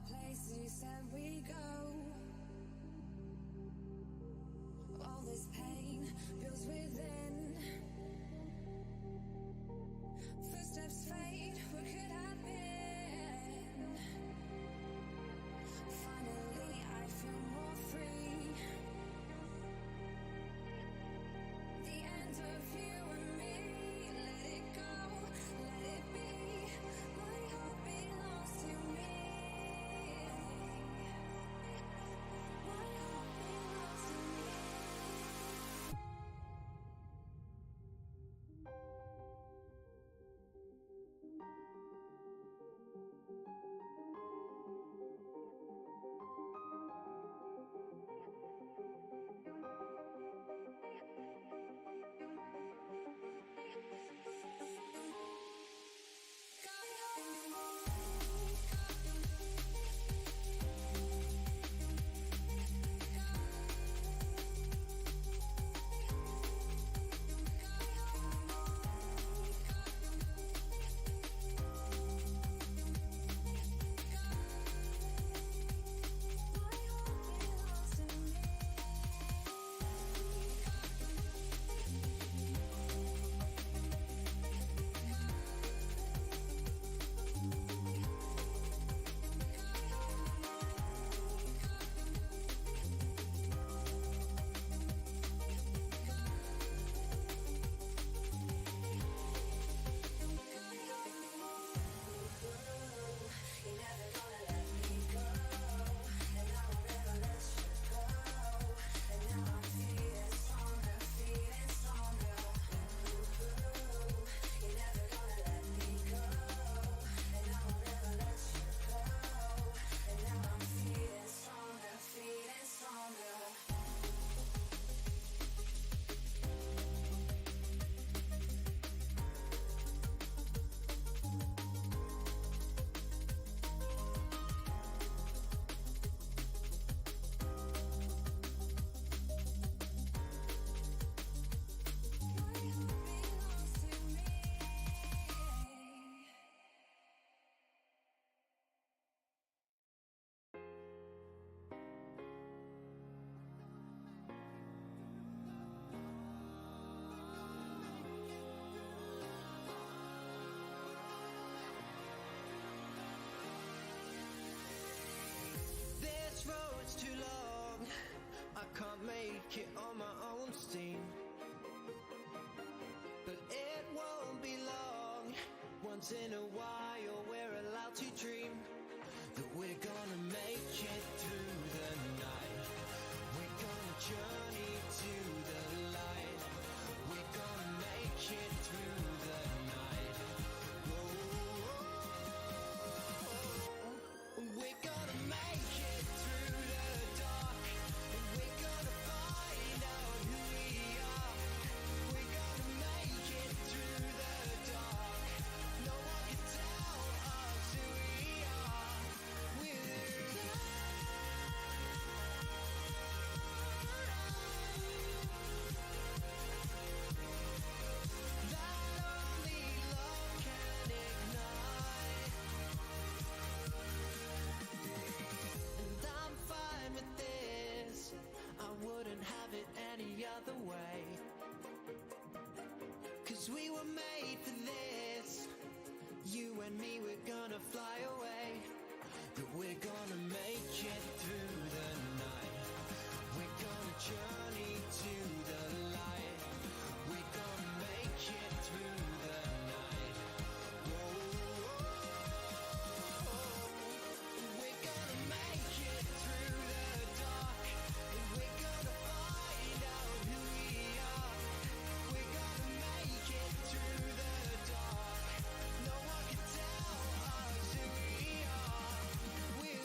places you said we go. All this pain builds within. Footsteps fade, what could have been? Finally, I feel more free. The end of you and me. Let it go, let it be. My heart belongs to me. My heart belongs to me.
This road's too long, I can't make it on my own steam. But it won't be long, once in a while we're allowed to dream that we're gonna make it through the night. We're gonna journey to the light. We're gonna make it through the night. We're gonna make it through the dark, and we're gonna find out who we are. We're gonna make it through the dark. No one can tell us who we are. We're that only love can ignite. And I'm fine with this. I wouldn't have it any other way. 'Cause we were made for this. You and me, we're gonna fly away. That we're gonna make it through the night. We're gonna journey to the light. We're gonna make it through the night. We're gonna make it through the dark, and we're gonna find out who we are. We're gonna make it through the dark. No one can tell us who we are. We're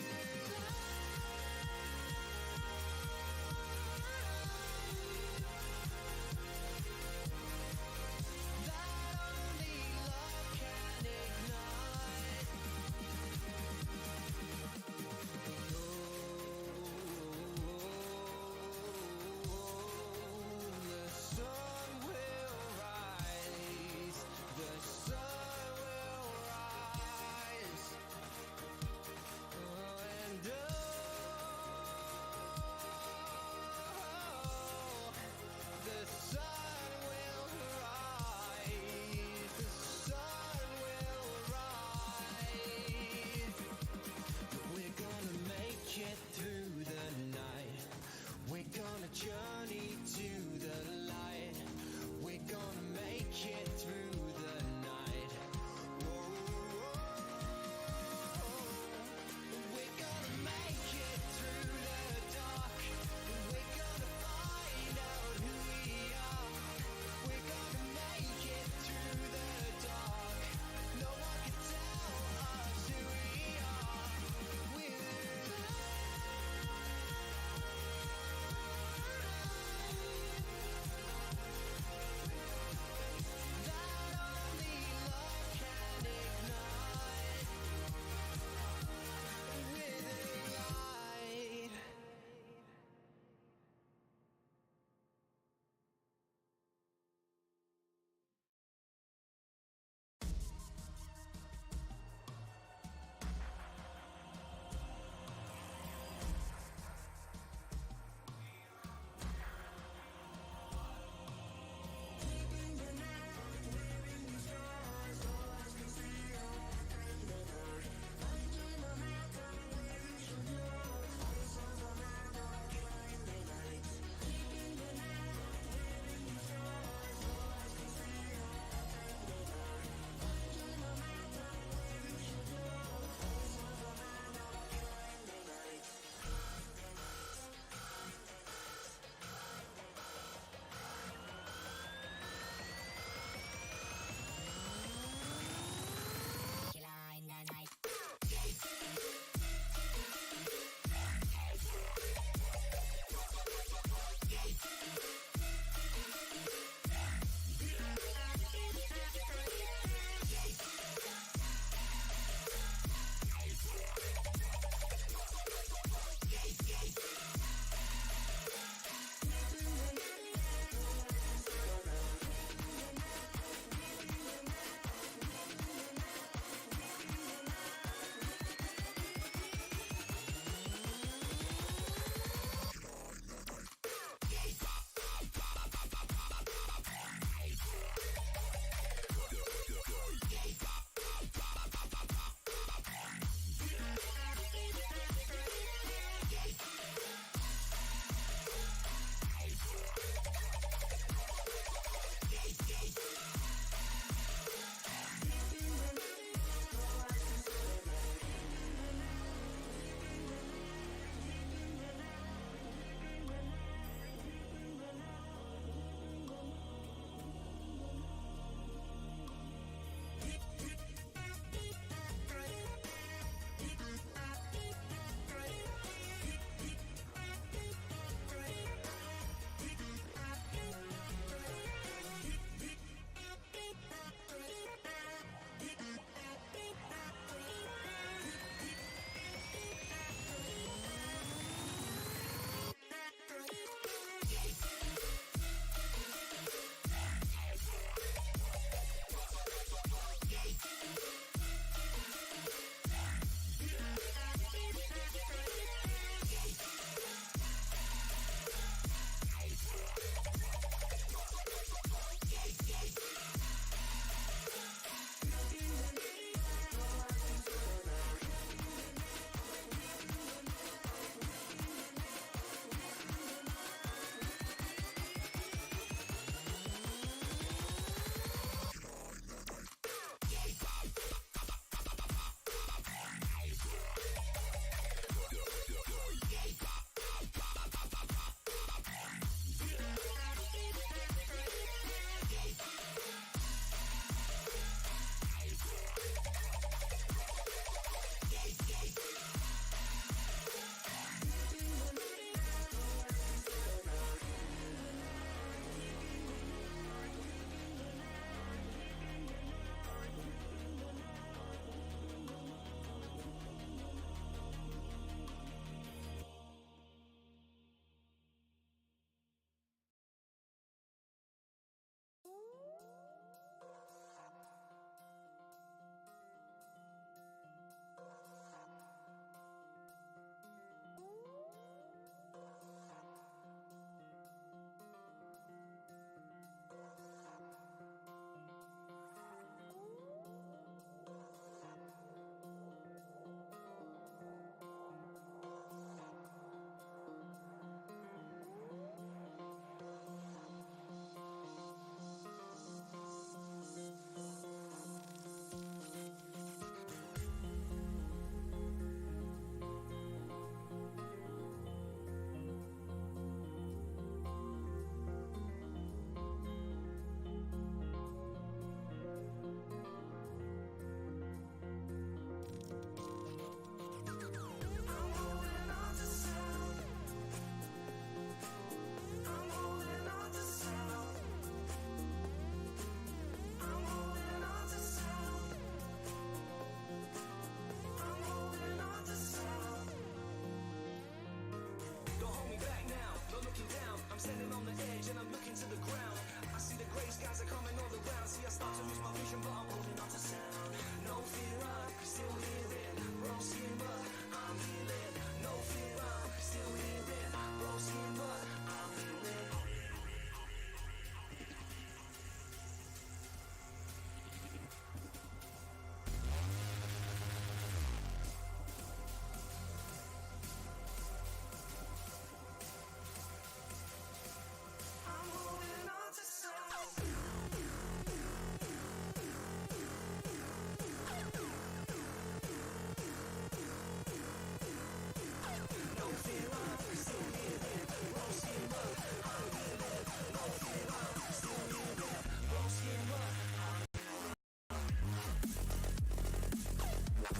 I'm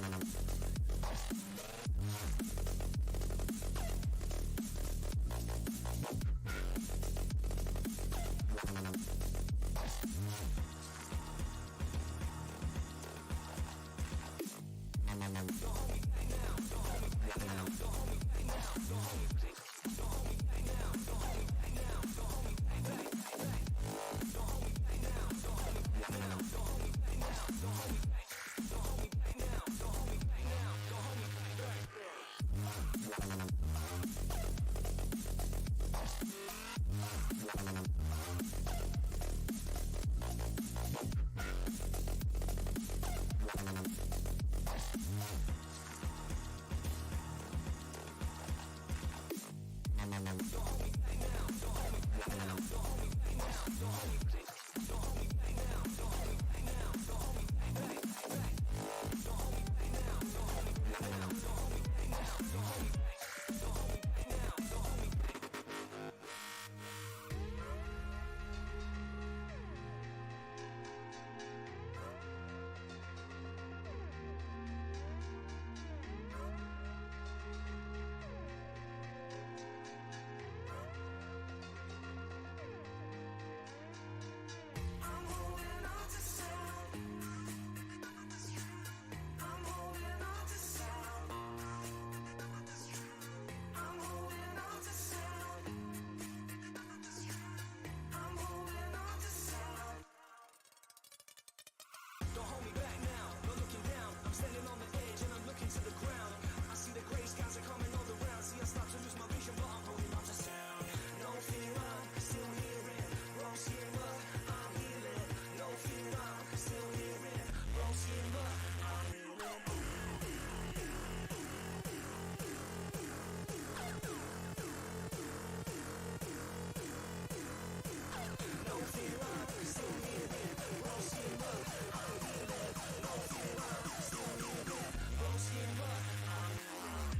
holding on to sound. I'm holding on to sound. I'm holding on to sound. I'm holding on to sound.
Don't hold me back now, no looking down. I'm standing on the edge and I'm looking to the ground. I see the gray skies are coming all around. See, I start to lose my vision, but I'm holding on to sound. No fear, I'm still hearing. Wrong skin, but I'm healing. No fear, I'm still hearing. Wrong skin, but I'm healing. No fear, I'm still hearing. Wrong skin, but I'm healing. No fear, I'm still hearing. Wrong skin, but I'm healing.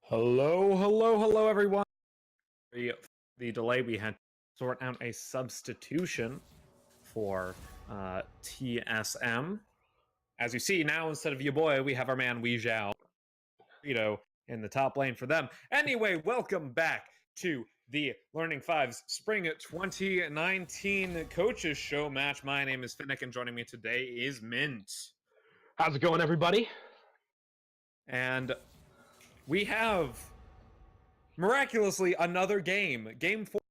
Hello, everyone. The delay we had to sort out a substitution for TSM. As you see now, instead of your boy, we have our man Wei Zhao in the top lane for them. Anyway, welcome back to the Learning Fives Spring 2019 Coaches Show match. My name is Finnick, and joining me today is Mint.
How's it going, everybody?
And we have miraculously another game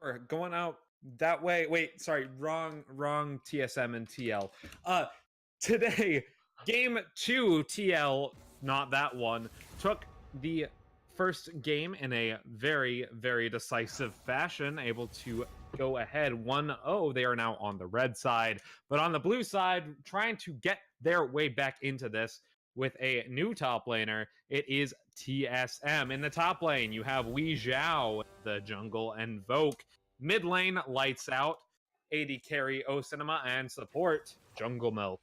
4 going out that way. Wait, sorry, wrong TSM and TL. Today, game 2 TL, not that one, took the first game in a very decisive fashion, able to go ahead 1-0. They are now on the red side, but on the blue side, trying to get their way back into this with a new top laner. It is TSM. In the top lane, you have Wei Zhao, the jungle, and Voke. Mid lane, Lights Out, AD carry O Cinema, and support Jungle Milk.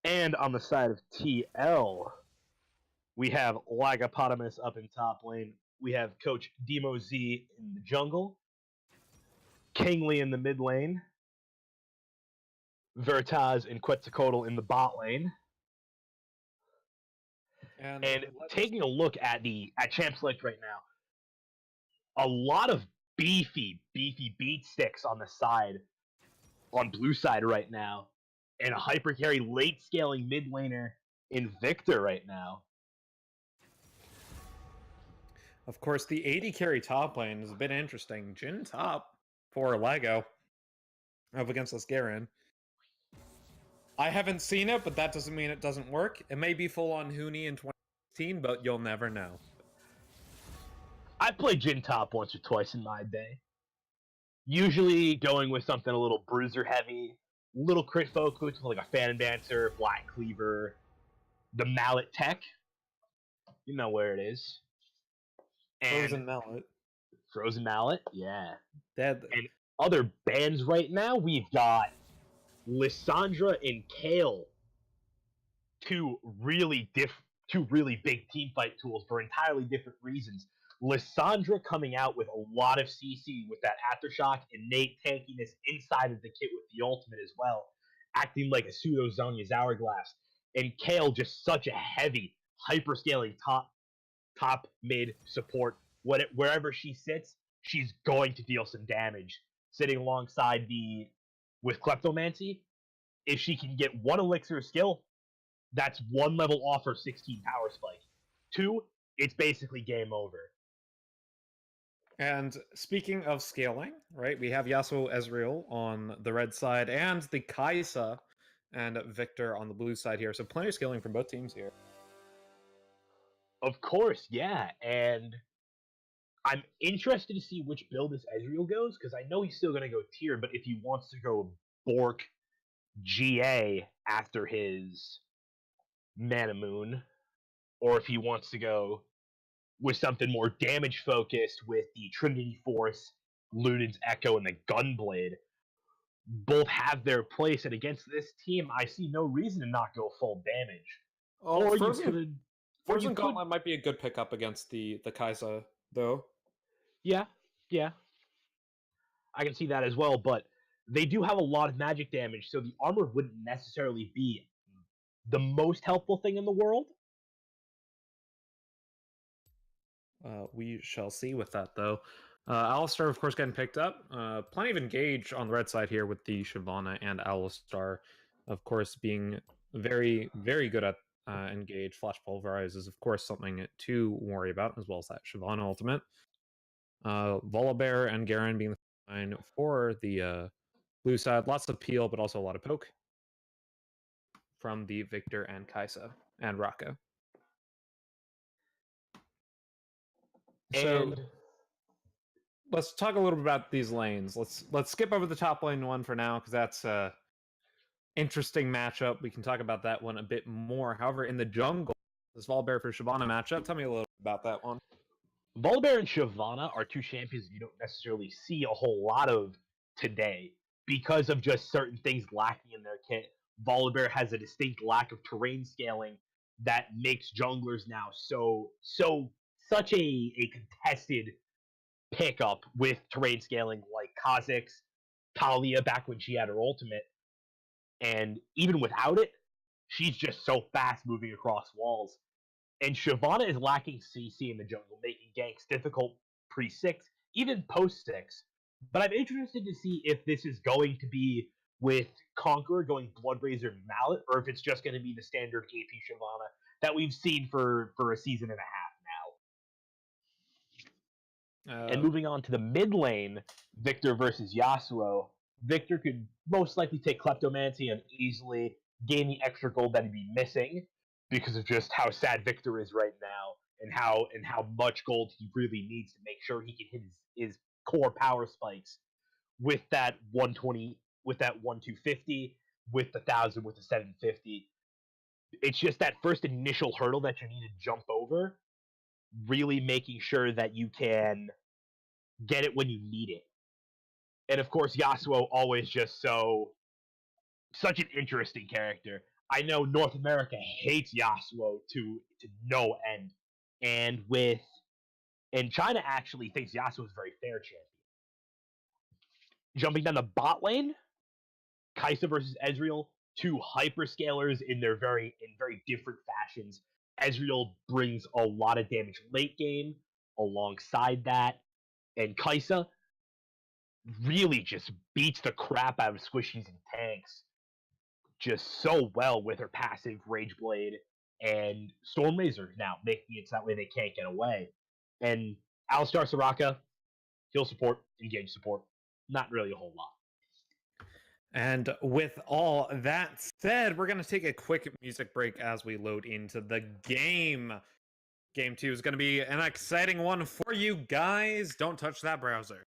And on the side of TL, we have Lagapotamus up in top lane. We have Coach Demo Z in the jungle, Kingly in the mid lane, Vertaz and Quetzalcoatl in the bot lane. And taking a look at Champ Select right now, a lot of beefy beat sticks on the side, on blue side right now, and a hyper carry late scaling mid laner in Victor right now.
Of course, the AD carry top lane is a bit interesting. Jin top for Lego up against Lasgarian. I haven't seen it, but that doesn't mean it doesn't work. It may be full on Huni in 2016, but you'll never know.
I played Jin top once or twice in my day. Usually going with something a little bruiser heavy, little crit focus, like a Phantom Dancer, Black Cleaver, the Mallet Tech. You know where it is. And Frozen Mallet, yeah.
Dead.
And other bans right now, we've got Lissandra and Kale, two really big team fight tools for entirely different reasons. Lissandra coming out with a lot of CC with that Aftershock, innate tankiness inside of the kit with the ultimate as well, acting like a pseudo Zonya's Hourglass. And Kale just such a heavy, hyperscaling top mid support. Wherever she sits, she's going to deal some damage. Sitting alongside with Kleptomancy, if she can get one elixir skill, that's one level off her 16 power spike. 2, it's basically game over.
And speaking of scaling, right, we have Yasuo Ezreal on the red side and the Kaisa and Victor on the blue side here. So plenty of scaling from both teams here.
Of course, yeah. And I'm interested to see which build this Ezreal goes, because I know he's still going to go tier, but if he wants to go Bork GA after his Mana Moon, or if he wants to go with something more damage focused with the Trinity Force, Luden's Echo, and the Gunblade, both have their place. And against this team, I see no reason to not go full damage.
Or Frozen Gauntlet might be a good pickup against the Kaisa, though.
Yeah. I can see that as well, but they do have a lot of magic damage, so the armor wouldn't necessarily be the most helpful thing in the world.
We shall see with that, though. Alistar, of course, getting picked up. Plenty of engage on the red side here with the Shyvana and Alistar, of course, being very good at engage. Flash Pulverize is, of course, something to worry about, as well as that Shyvana ultimate. Volibear and Garen being the line for the blue side. Lots of peel, but also a lot of poke from the Victor and Kaisa and Raka. So let's talk a little bit about these lanes. Let's skip over the top lane one for now, because that's a interesting matchup. We can talk about that one a bit more. However, in the jungle, this Volibear for Shyvana matchup, tell me a little bit about that one.
Volibear and Shyvana are two champions you don't necessarily see a whole lot of today because of just certain things lacking in their kit. Volibear has a distinct lack of terrain scaling that makes junglers now such a contested pickup with terrain scaling like Kha'Zix, Talia back when she had her ultimate, and even without it, she's just so fast moving across walls. And Shyvana is lacking CC in the jungle, making ganks difficult pre-6, even post-6. But I'm interested to see if this is going to be with Conqueror going Bloodrazor Mallet, or if it's just going to be the standard AP Shyvana that we've seen for a season and a half now. And moving on to the mid lane, Victor versus Yasuo. Victor could most likely take Kleptomancy and easily gain the extra gold that he'd be missing because of just how sad Victor is right now and how much gold he really needs to make sure he can hit his core power spikes with that 120, with that 1250, with the 1000, with the 750. It's just that first initial hurdle that you need to jump over, really making sure that you can get it when you need it. And of course, Yasuo always just such an interesting character. I know North America hates Yasuo to no end, and China actually thinks Yasuo is a very fair champion. Jumping down the bot lane, Kai'Sa versus Ezreal, two hyperscalers in very different fashions. Ezreal brings a lot of damage late game alongside that, and Kai'Sa really just beats the crap out of squishies and tanks just so well with her passive Rage Blade and Storm Razor now making it so that way they can't get away. And Alistar Soraka, heal support, engage support. Not really a whole lot.
And with all that said, we're going to take a quick music break as we load into the game. Game 2 is going to be an exciting one for you guys. Don't touch that browser.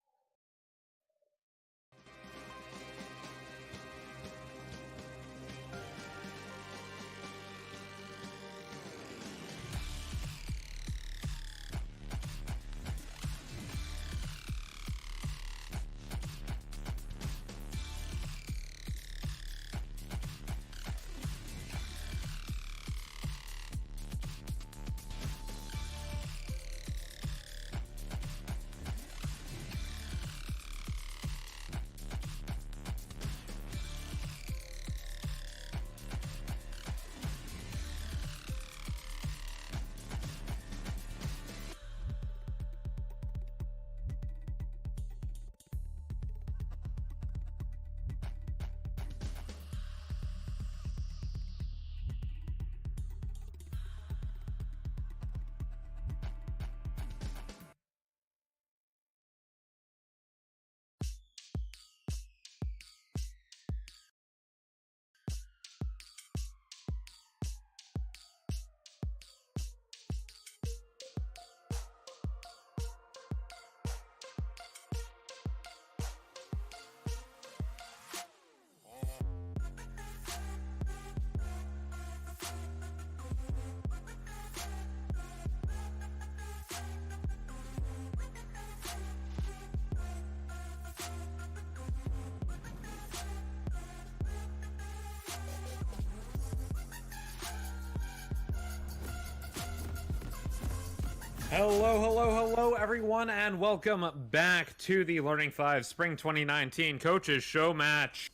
Hello, everyone, and welcome back to the Learning 5 Spring 2019 Coaches Showmatch.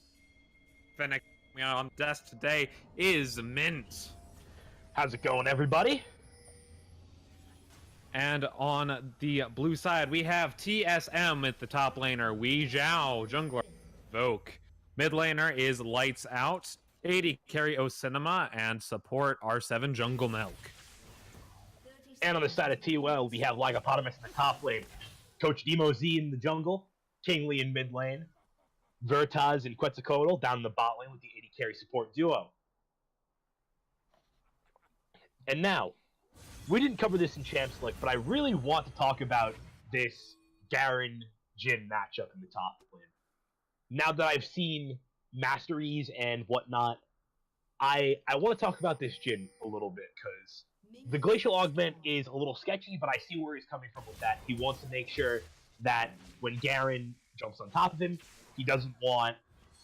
Finishing on desk today is Mint.
How's it going, everybody?
And on the blue side, we have TSM at the top laner, Wei Zhao, jungler, Voke. Mid laner is Lights Out, AD carry O Cinema, and support R7 Jungle Milk.
And on the side of TUL, we have Lycopotamus in the top lane, Coach Demo Z in the jungle, Kingly in mid lane, Vertaz and Quetzalcoatl down in the bot lane with the AD carry support duo. And now, we didn't cover this in Champs Select, but I really want to talk about this Garen Jhin matchup in the top lane. Now that I've seen Masteries and whatnot, I want to talk about this Jhin a little bit, because the Glacial Augment is a little sketchy, but I see where he's coming from with that. He wants to make sure that when Garen jumps on top of him, he doesn't want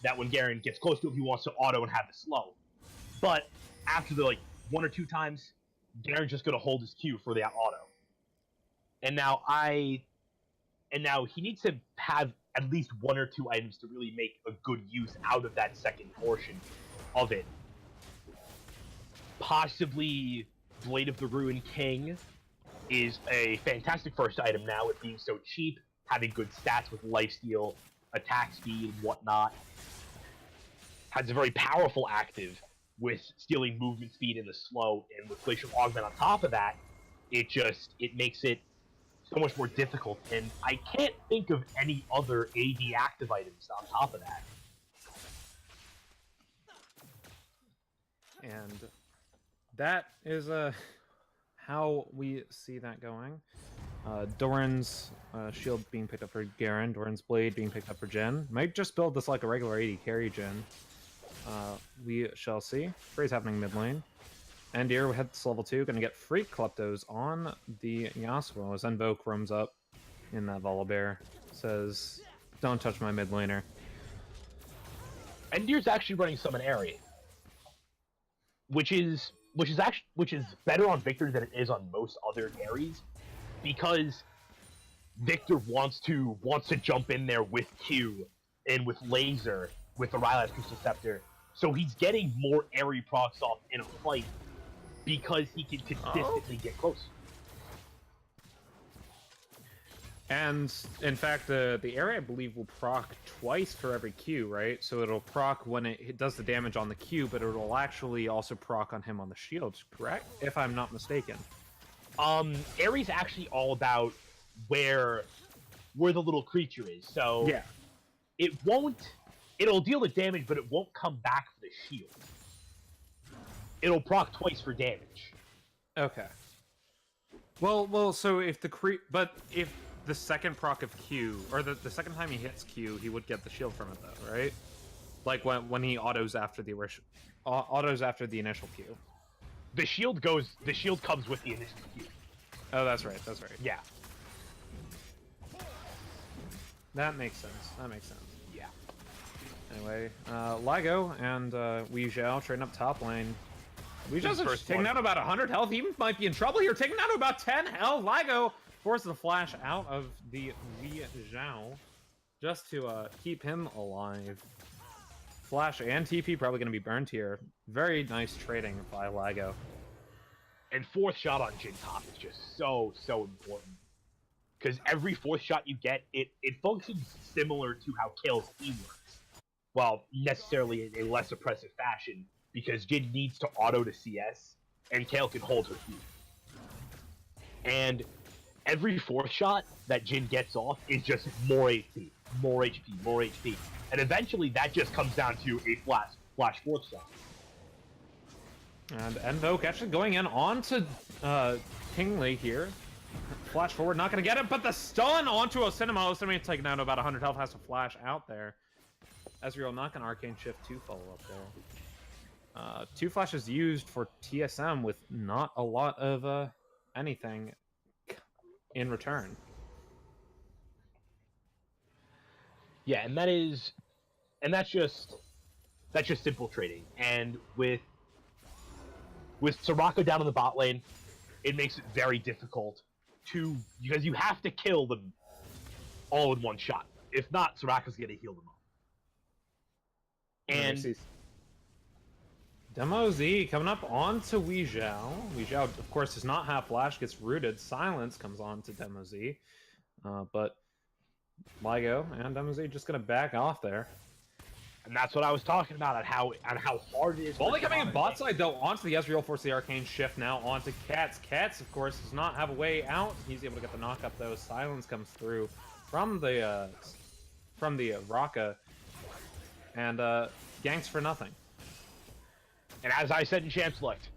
that when Garen gets close to him, he wants to auto and have the slow. But after the one or two times, Garen's just gonna hold his Q for that auto. And now he needs to have at least one or two items to really make a good use out of that second portion of it. Possibly Blade of the Ruined King is a fantastic first item now, with being so cheap, having good stats with lifesteal, attack speed, and whatnot. Has a very powerful active with stealing movement speed in the slow, and with Glacial Augment on top of that, it makes it so much more difficult, and I can't think of any other AD active items on top of that.
And that is how we see that going. Doran's shield being picked up for Garen, Doran's blade being picked up for Jhin. Might just build this like a regular AD carry Jhin. We shall see. Frey's happening mid lane. Endir heads to level 2, gonna get Freak Kleptos on the Yasuo as Invoke roams up in that Volibear. Says, don't touch my mid laner.
Endir's actually running Summon Aerie, which is better on Victor than it is on most other Aeries, because Victor wants to jump in there with Q and with Laser with the Rylai's Crystal Scepter, so he's getting more Aerie procs off in a fight because he can consistently get close.
And in fact, the area I believe will proc twice for every Q, right? So it'll proc when it does the damage on the Q, but it'll actually also proc on him on the shield, correct? If I'm not mistaken.
Aerie's actually all about where the little creature is. So
yeah,
it'll deal the damage, but it won't come back for the shield. It'll proc twice for damage.
Okay. Well, so if if the second proc of Q, or the second time he hits Q, he would get the shield from it though, right? Like when he autos after the initial Q.
The shield comes with the initial Q.
Oh, that's right.
Yeah.
That makes sense.
Yeah.
Anyway, Ligo and Wei Zhao trading up top lane. Wei Zhao's
first
taking
one.
down about 100 health. He might be in trouble here. Taking down to about 10 health. Ligo forces the flash out of the Wei Zhao just to keep him alive. Flash and TP probably going to be burned here. Very nice trading by Ligo.
And fourth shot on Jhin top is just so important. Because every fourth shot you get, it functions similar to how Kale's E works. Well, necessarily in a less oppressive fashion, because Jhin needs to auto to CS, and Kale can hold her Q. And every fourth shot that Jhin gets off is just more HP, more HP. And eventually that just comes down to a flash fourth shot.
And Invoke actually going in onto Kingly here. Flash forward, not going to get it, but the stun onto Osinema. Osinema taking down to about 100 health, has to flash out there. Ezreal not going to Arcane Shift to follow up there. 2 flashes used for TSM with not a lot of anything in return.
Yeah, and that's just simple trading. And with Soraka down in the bot lane, it makes it very difficult because you have to kill them all in one shot. If not, Soraka's gonna heal them all. And
Demo Z coming up onto Wei Zhao. Wei Zhao, of course, does not have flash, gets rooted. Silence comes on to Demo Z. But Ligo and Demo Z just gonna back off there.
And that's what I was talking about, on how hard it is.
Only coming in bot side though, onto the Ezreal, force the Arcane Shift now onto Cats. Cats, of course, does not have a way out. He's able to get the knockup though. Silence comes through from the Raka, and ganks for nothing.
And as I said in Champ Select,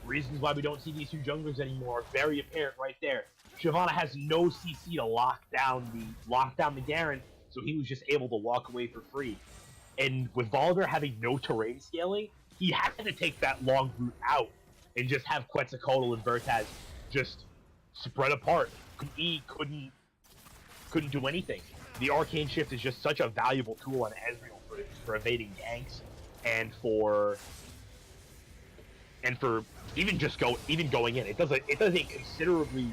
reasons why we don't see these two junglers anymore are very apparent right there. Shyvana has no CC to lock down the Garen, so he was just able to walk away for free. And with Volibear having no terrain scaling, he had to take that long route out and just have Quetzalcoatl and Vertaz just spread apart. Couldn't do anything. The Arcane Shift is just such a valuable tool on Ezreal for evading ganks and for even going in, it does a considerably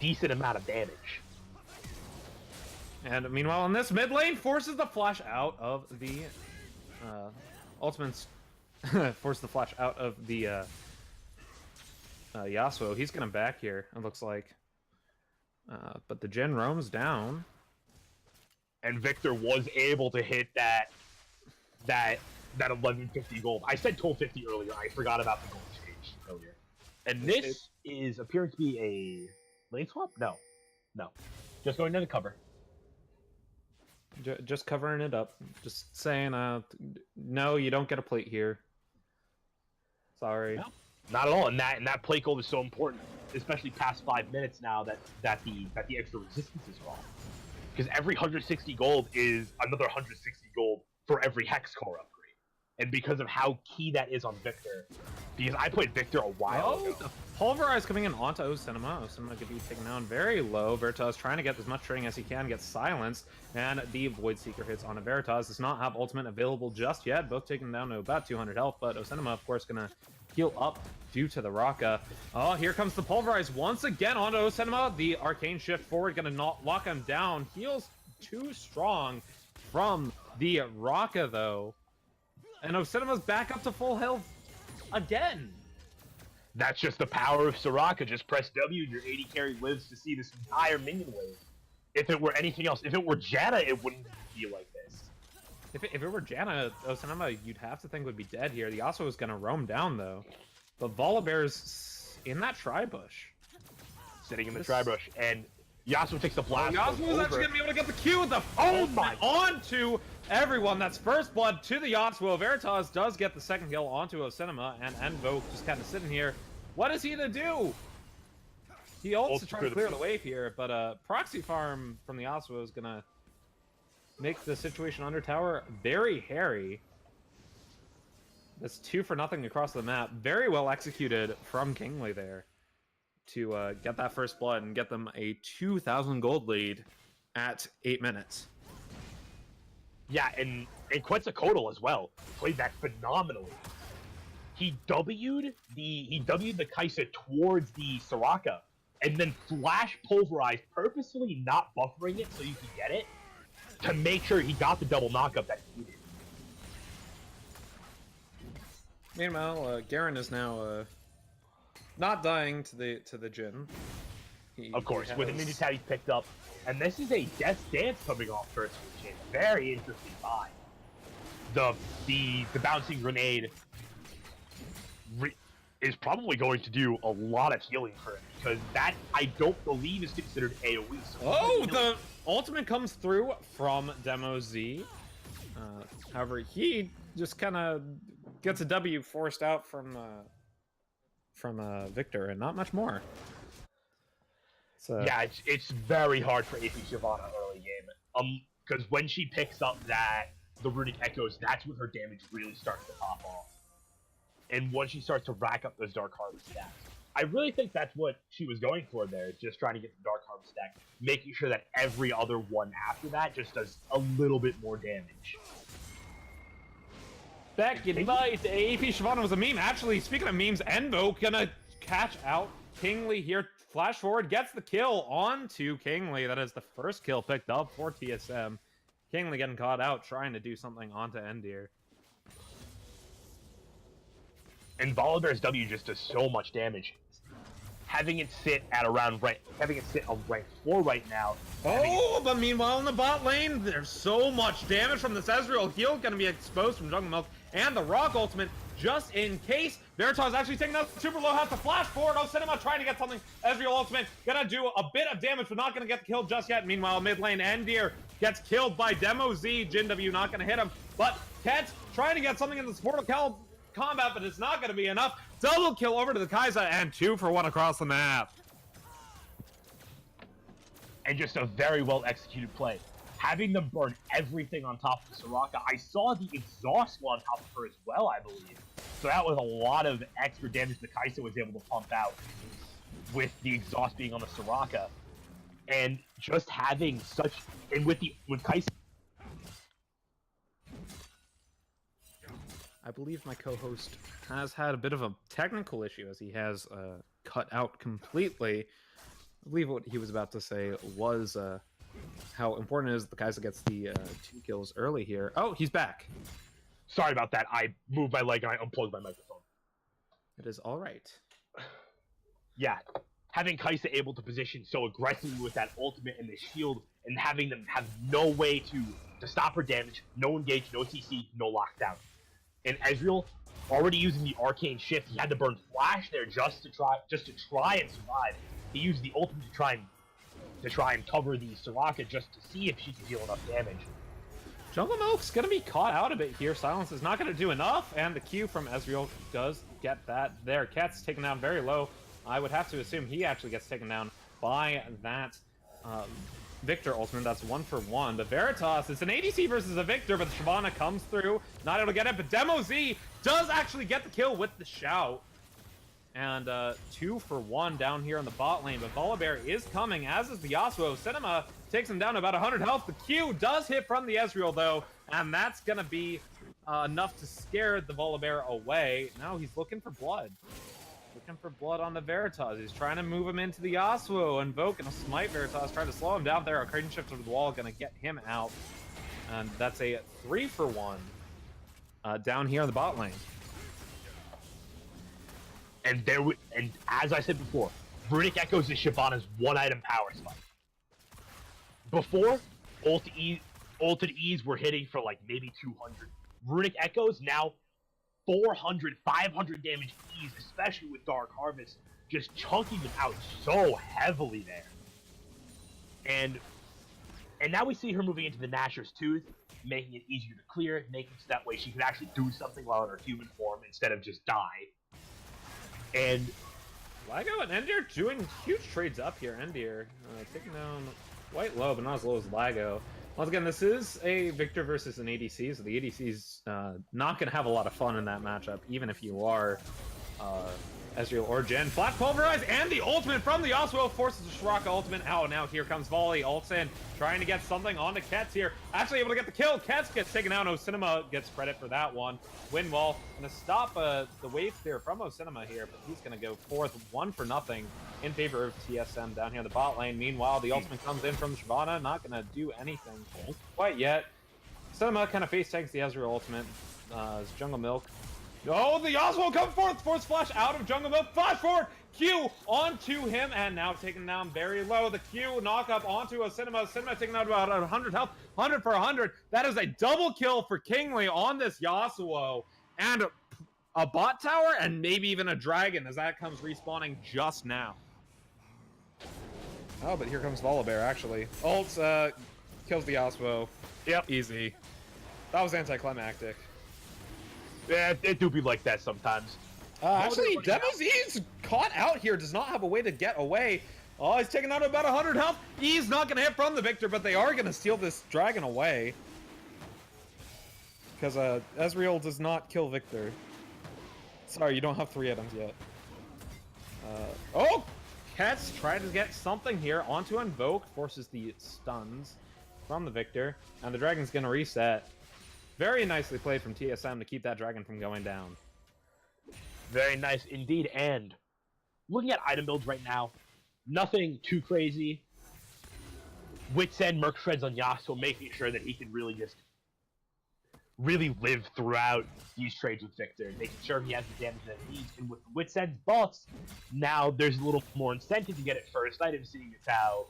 decent amount of damage.
And meanwhile, in this mid lane, forces the flash out of the ultimates. Force the flash out of the Yasuo. He's gonna back here, it looks like. But the Jhin roams down.
And Victor was able to hit that 1150 gold. I said 1250 earlier. I forgot about the gold exchange earlier. And this is appearing to be a lane swap? No. Just going to the cover.
Just covering it up. Just saying, no, you don't get a plate here. Sorry.
No, not at all. And that plate gold is so important, especially past 5 minutes now that the extra resistance is off. Because every 160 gold is another 160 gold for every hex core upgrade. And because of how key that is on Victor, because I played Victor a while ago.
The Pulverize coming in onto O-Cinema. O-Cinema could be taken down very low. Veritas trying to get as much trading as he can, get silenced, and the Void Seeker hits onto Veritas. Does not have ultimate available just yet, both taken down to about 200 health, but O-Cinema, of course, gonna heal up due to the Raka. Oh, here comes the Pulverize once again onto O-Cinema. The Arcane Shift forward gonna not lock him down. Heals too strong from the Raka, though. And O-Cinema's back up to full health again.
That's just the power of Soraka. Just press W and your 80 carry lives to see this entire minion wave. If it were anything else, if it were Janna, it wouldn't feel like this.
If it were Janna, O-Cinema, you'd have to think would be dead here. The Yasuo is going to roam down, though. But Volibear's in that tri-bush.
Sitting in the tri-bush, and Yasuo takes the blast.
Yasuo's actually going to be able to get the Q with the onto everyone. That's first blood to the Yasuo. Veritas does get the second kill onto O-Cinema, and Envo just kind of sitting here. What is he to do? He ults to try to clear the wave here, but proxy farm from the Yasuo is going to make the situation under tower very hairy. That's 2 for nothing across the map. Very well executed from Kingly there to get that first blood and get them a 2,000 gold lead at 8 minutes.
Yeah, and Quetzalcoatl as well played that phenomenally. He W'd the Kai'Sa towards the Soraka, and then flash pulverized, purposefully not buffering it so you could get it, to make sure he got the double knockup that he needed.
Meanwhile, Garen is now not dying to the Jhin.
Of course, with the ninja tab he's picked up, and this is a Death Dance coming off first for Jhin. Very interesting buy. The bouncing grenade is probably going to do a lot of healing for him, because that I don't believe is considered AoE. So
the ultimate comes through from Demo Z. However, he just kind of gets a W forced out from Victor, and not much more. So
yeah, it's very hard for AP Shyvana early game. Because when she picks up the runic echoes, that's when her damage really starts to pop off. And once she starts to rack up those Dark Harbor stacks, I really think that's what she was going for there, just trying to get the Dark Harbor stack, making sure that every other one after that just does a little bit more damage.
Back in fight, AP Shyvana was a meme. Actually, speaking of memes, Envo gonna catch out Kingly here. Flash forward, gets the kill onto Kingly. That is the first kill picked up for TSM. Kingly getting caught out, trying to do something onto Endir.
And Volibear's W just does so much damage. Having it sit on rank 4 right now.
Oh, but meanwhile in the bot lane, there's so much damage from this Ezreal heal going to be exposed from Jungle Milk and the Rock ultimate, just in case. Veritas actually taking out super low, has to flash forward. O-Cinema trying to get something. Ezreal ultimate gonna do a bit of damage, but not gonna get the kill just yet. Meanwhile, mid lane, Endir gets killed by Demo Z. Jhin W not gonna hit him, but Kent trying to get something in the support combat, but it's not gonna be enough. Double kill over to the Kai'Sa, and 2 for 1 across the map.
And just a very well executed play. Having them burn everything on top of Soraka. I saw the exhaust on top of her as well, I believe. So that was a lot of extra damage the Kai'Sa was able to pump out with the exhaust being on the Soraka. And just having such, and with Kai'Sa,
I I believe my co-host has had a bit of a technical issue as he has cut out completely. I believe what he was about to say was how important it is the Kai'Sa gets the 2 kills early here. Oh, he's back.
Sorry about that. I moved my leg and I unplugged my microphone.
It is all right.
Yeah, having Kai'Sa able to position so aggressively with that ultimate and the shield, and having them have no way to stop her damage, no engage, no CC, no lockdown. And Ezreal, already using the arcane shift, he had to burn flash there just to try and survive. He used the ultimate to try and cover the Soraka just to see if she could deal enough damage.
Jungle Milk's going to be caught out a bit here. Silence is not going to do enough, and the Q from Ezreal does get that there. Cat's taken down very low. I would have to assume he actually gets taken down by that Victor ultimate. That's 1 for 1. But Veritas, it's an ADC versus a Victor, but Shyvana comes through, not able to get it, but Demo Z does actually get the kill with the shout. And 2 for 1 down here on the bot lane, but Volibear is coming, as is the Yasuo. Cinema takes him down to about 100 health. The Q does hit from the Ezreal, though, and that's going to be enough to scare the Volibear away. Now he's looking for blood. Looking for blood on the Veritas. He's trying to move him into the Yasuo. Invoke and a smite Veritas, trying to slow him down there. A Kraken shift to the wall, going to get him out. And that's a 3 for 1 down here on the bot lane.
And as I said before, Runic Echoes is Shyvana's one-item power spike. Before, ulted E's were hitting for like maybe 200. Runic Echoes now 400, 500 damage E's, especially with Dark Harvest, just chunking them out so heavily there. And now we see her moving into the Nashor's Tooth, making it easier to clear, making it so that way she can actually do something while in her human form instead of just die. And
Lago and Endir doing huge trades up here. Endir taking down quite low, but not as low as Lago. Once again, this is a Victor versus an ADC, so the ADC's not going to have a lot of fun in that matchup, even if you are Ezreal or Jhin. Flash Pulverize and the ultimate from the Yasuo forces the Soraka ultimate out. Now here comes Volley, ults in, trying to get something onto Kets here. Actually able to get the kill. Kets gets taken out. Ocinema gets credit for that one. Windwall going to stop the wave clear from Ocinema here, but he's going to go forth 1 for nothing in favor of TSM down here in the bot lane. Meanwhile, the ultimate comes in from Shyvana, not going to do anything quite yet. Cinema kind of face tanks the Ezreal ultimate as Jungle Milk. Oh, the Yasuo comes forth, force flash out of Jungle Milk, flash forward, Q onto him, and now taken down very low. The Q knock up onto a Cinema taking out about 100 health, 100 for 100. That is a double kill for Kingly on this Yasuo, and a bot tower, and maybe even a dragon, as that comes respawning just now. Oh, but here comes Volibear, actually. Ult kills the Yasuo.
Yep.
Easy. That was anticlimactic.
yeah, it do be like that sometimes.
Actually, Demo's caught out here, does not have a way to get away. Oh, he's taking out about 100 health. He's not going to hit from the Victor, but they are going to steal this dragon away. Because Ezreal does not kill Victor. Sorry, you don't have 3 items yet. Oh! Kets trying to get something here onto Invoke, forces the stuns from the Victor, and the dragon's going to reset. Very nicely played from TSM to keep that dragon from going down.
Very nice indeed. And looking at item builds right now, nothing too crazy. Wits End, Merc Shreds on Yasuo, making sure that he can really live throughout these trades with Victor, making sure he has the damage that he needs. And with Wits End's buffs, now there's a little more incentive to get it first item, seeing as how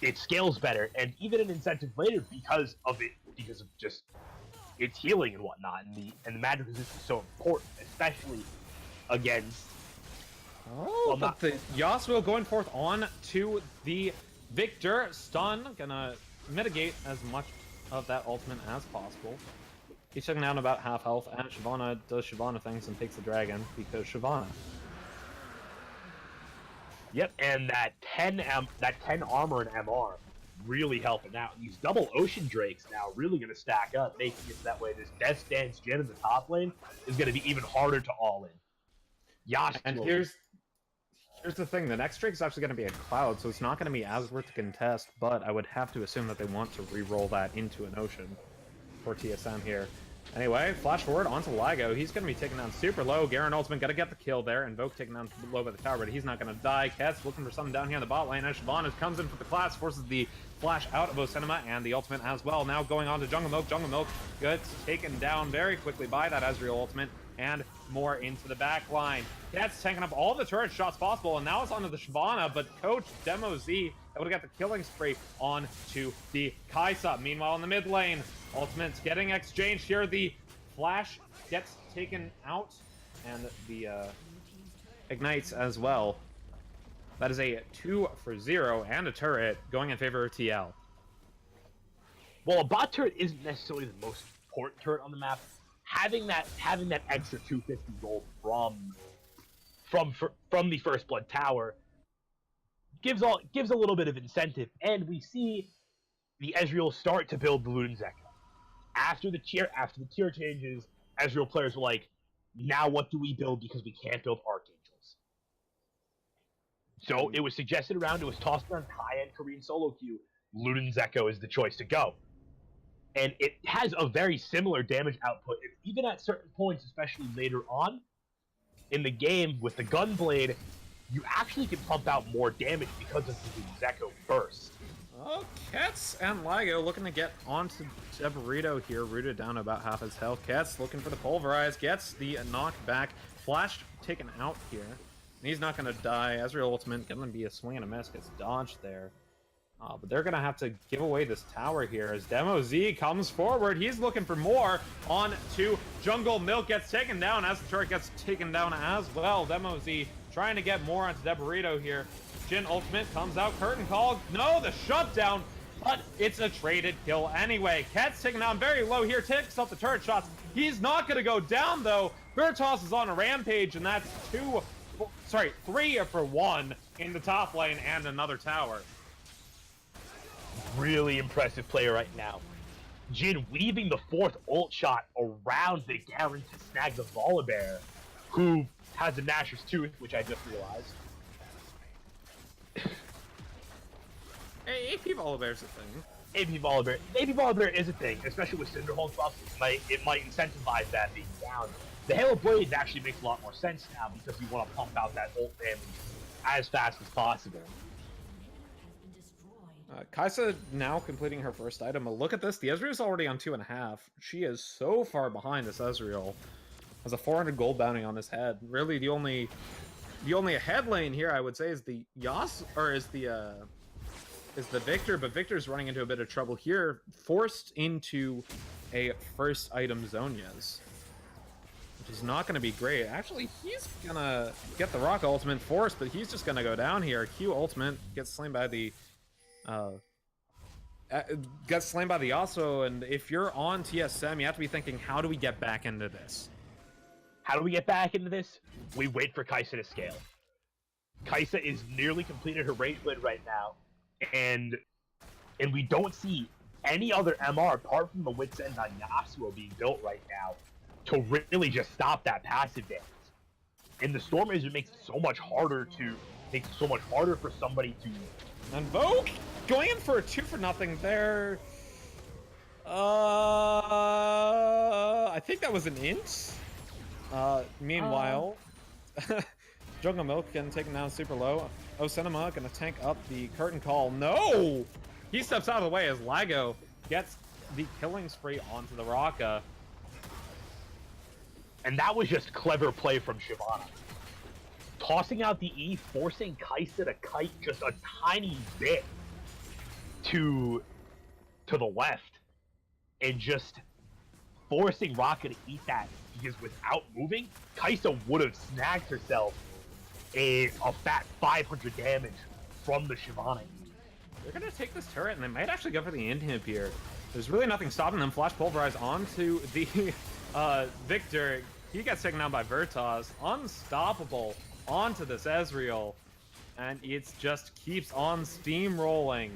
it scales better, and even an incentive later because of just its healing and whatnot, and the magic resistance is so important, especially against.
Oh,
well,
but the Yasuo going forth on to the Victor. Stun, gonna mitigate as much of that ultimate as possible. He's taking down about half health, and Shyvana does Shyvana things and takes the dragon because Shyvana.
Yep, and that 10 armor and MR really helping out. These double Ocean Drakes now really going to stack up, making it that way this Death Dance Jhin in the top lane is going to be even harder to all in. Yasuo.
And here's the thing, the next Drake is actually going to be a Cloud, so it's not going to be as worth to contest, but I would have to assume that they want to re-roll that into an Ocean for TSM here. Anyway, flash forward onto LIGO. He's going to be taken down super low. Garen ultimate going to get the kill there. Invoke taken down low by the tower, but he's not going to die. Ket's looking for something down here in the bot lane. As Shyvana comes in for the class, forces the flash out of Osenema and the ultimate as well. Now going on to Jungle Milk. Jungle Milk gets taken down very quickly by that Ezreal ultimate and more into the back line. Ket's tanking up all the turret shots possible, and now it's onto the Shyvana, but Coach Demo Z able to get the killing spree onto the Kaisa. Meanwhile, in the mid lane, ultimates getting exchanged here. The flash gets taken out, and the ignites as well. That is a 2 for 0 and a turret going in favor of TL.
Well, a bot turret isn't necessarily the most important turret on the map. Having that extra 250 gold from the First Blood Tower gives a little bit of incentive, and we see the Ezreal start to build the Lunenzeka. After the tier changes, Ezreal players were like, now what do we build because we can't build Archangels? So it was suggested around, it was tossed around high-end Korean solo queue, Lunenzeka is the choice to go. And it has a very similar damage output, even at certain points, especially later on in the game with the Gunblade, you actually can pump out more damage because of the Lunenzeka burst.
Oh, Ket's and LIGO looking to get onto Deburito here, rooted down about half his health. Ket's looking for the pulverize, gets the knockback, flash taken out here. And he's not going to die. Ezreal ultimate going to be a swing and a miss, gets dodged there. But they're going to have to give away this tower here as Demo Z comes forward. He's looking for more on to Jungle Milk, gets taken down as the turret gets taken down as well. Demo Z trying to get more onto Deburito here. Jhin ultimate comes out, curtain call. No, the shutdown, but it's a traded kill anyway. Ket's taken down very low here, takes up the turret shots. He's not going to go down though. Virtus is on a rampage, and that's 3 for 1 in the top lane and another tower.
Really impressive player right now. Jhin weaving the 4th ult shot around the Garen to snag the Volibear, who has a Nashor's Tooth, which I just realized.
Hey, AP Volibear's a thing.
AP Volibear is a thing, especially with Cinderhulk buffs. It might incentivize that being down. The Halo Blade actually makes a lot more sense now because you want to pump out that ult damage as fast as possible.
Kaisa now completing her first item. But look at this. The Ezreal's already on 2.5. She is so far behind this Ezreal. Has a 400 gold bounty on his head. Really, the only head lane here, I would say, is the the Victor, but Victor's running into a bit of trouble here, forced into a first item Zhonya's, which is not going to be great. Actually, he's going to get the Rock ultimate forced, but he's just going to go down here. Q ultimate gets slain by the Yasuo, and if you're on TSM, you have to be thinking, how do we get back into this?
How do we get back into this? We wait for Kaisa to scale. Kaisa is nearly completed her Rage Blade right now, and we don't see any other MR apart from the Wit's End on Yasuo being built right now to really just stop that passive damage. And the Storm Razor makes it so much harder for somebody to
Invoke going in for a 2 for nothing there. I think that was an int. Meanwhile, Jungle Milk getting taken down super low. Osenema gonna tank up the curtain call. No! He steps out of the way as LIGO gets the killing spree onto the Raka.
And that was just clever play from Shyvana. Tossing out the E, forcing Kaisa to kite just a tiny bit to the left, and just forcing Raka to eat that, because without moving, Kaisa would have snagged herself a fat 500 damage from the Shyvana.
They're gonna take this turret, and they might actually go for the inhib here. There's really nothing stopping them. Flash pulverize onto the Victor. He gets taken down by Virtus. Unstoppable onto this Ezreal, and it just keeps on steamrolling.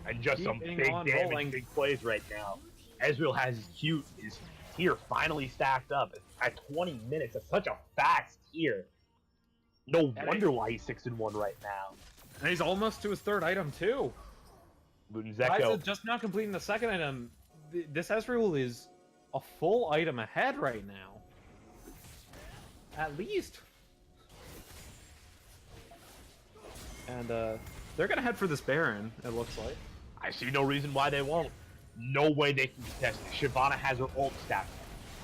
And just some big damage, big plays right now. Ezreal has his Q, his tier finally stacked up at 20 minutes. That's such a fast tier. No wonder why he's 6-1 right now.
And he's almost to his 3rd item too.
Lunenzeka
Just now completing the 2nd item. This Ezreal is a full item ahead right now. At least. And they're gonna head for this Baron, it looks like.
I see no reason why they won't. No way they can contest it. Shyvana has her ult stacked.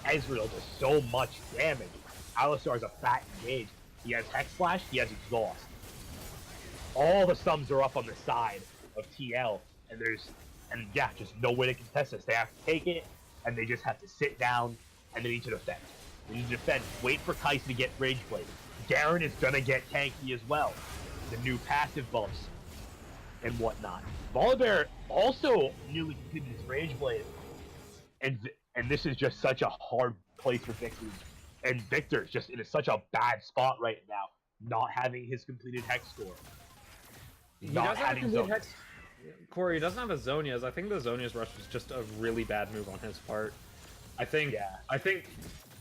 Ezreal does so much damage. Alistar's a fat engage. He has Hex Slash, he has Exhaust. All the sums are up on the side of TL, and yeah, just no way to contest this. They have to take it, and they just have to sit down, and they need to defend. They need to defend. Wait for Kai'Sa to get Rage Blade. Garen is gonna get tanky as well. The new passive buffs and whatnot. Volibear also newly completed his Rage Blade, and this is just such a hard place for Victor. And Victor's just in such a bad spot right now, not having his completed Hex score.
He doesn't have a complete Hex. Corey, he doesn't have a Zhonya's. I think the Zhonya's rush was just a really bad move on his part. I think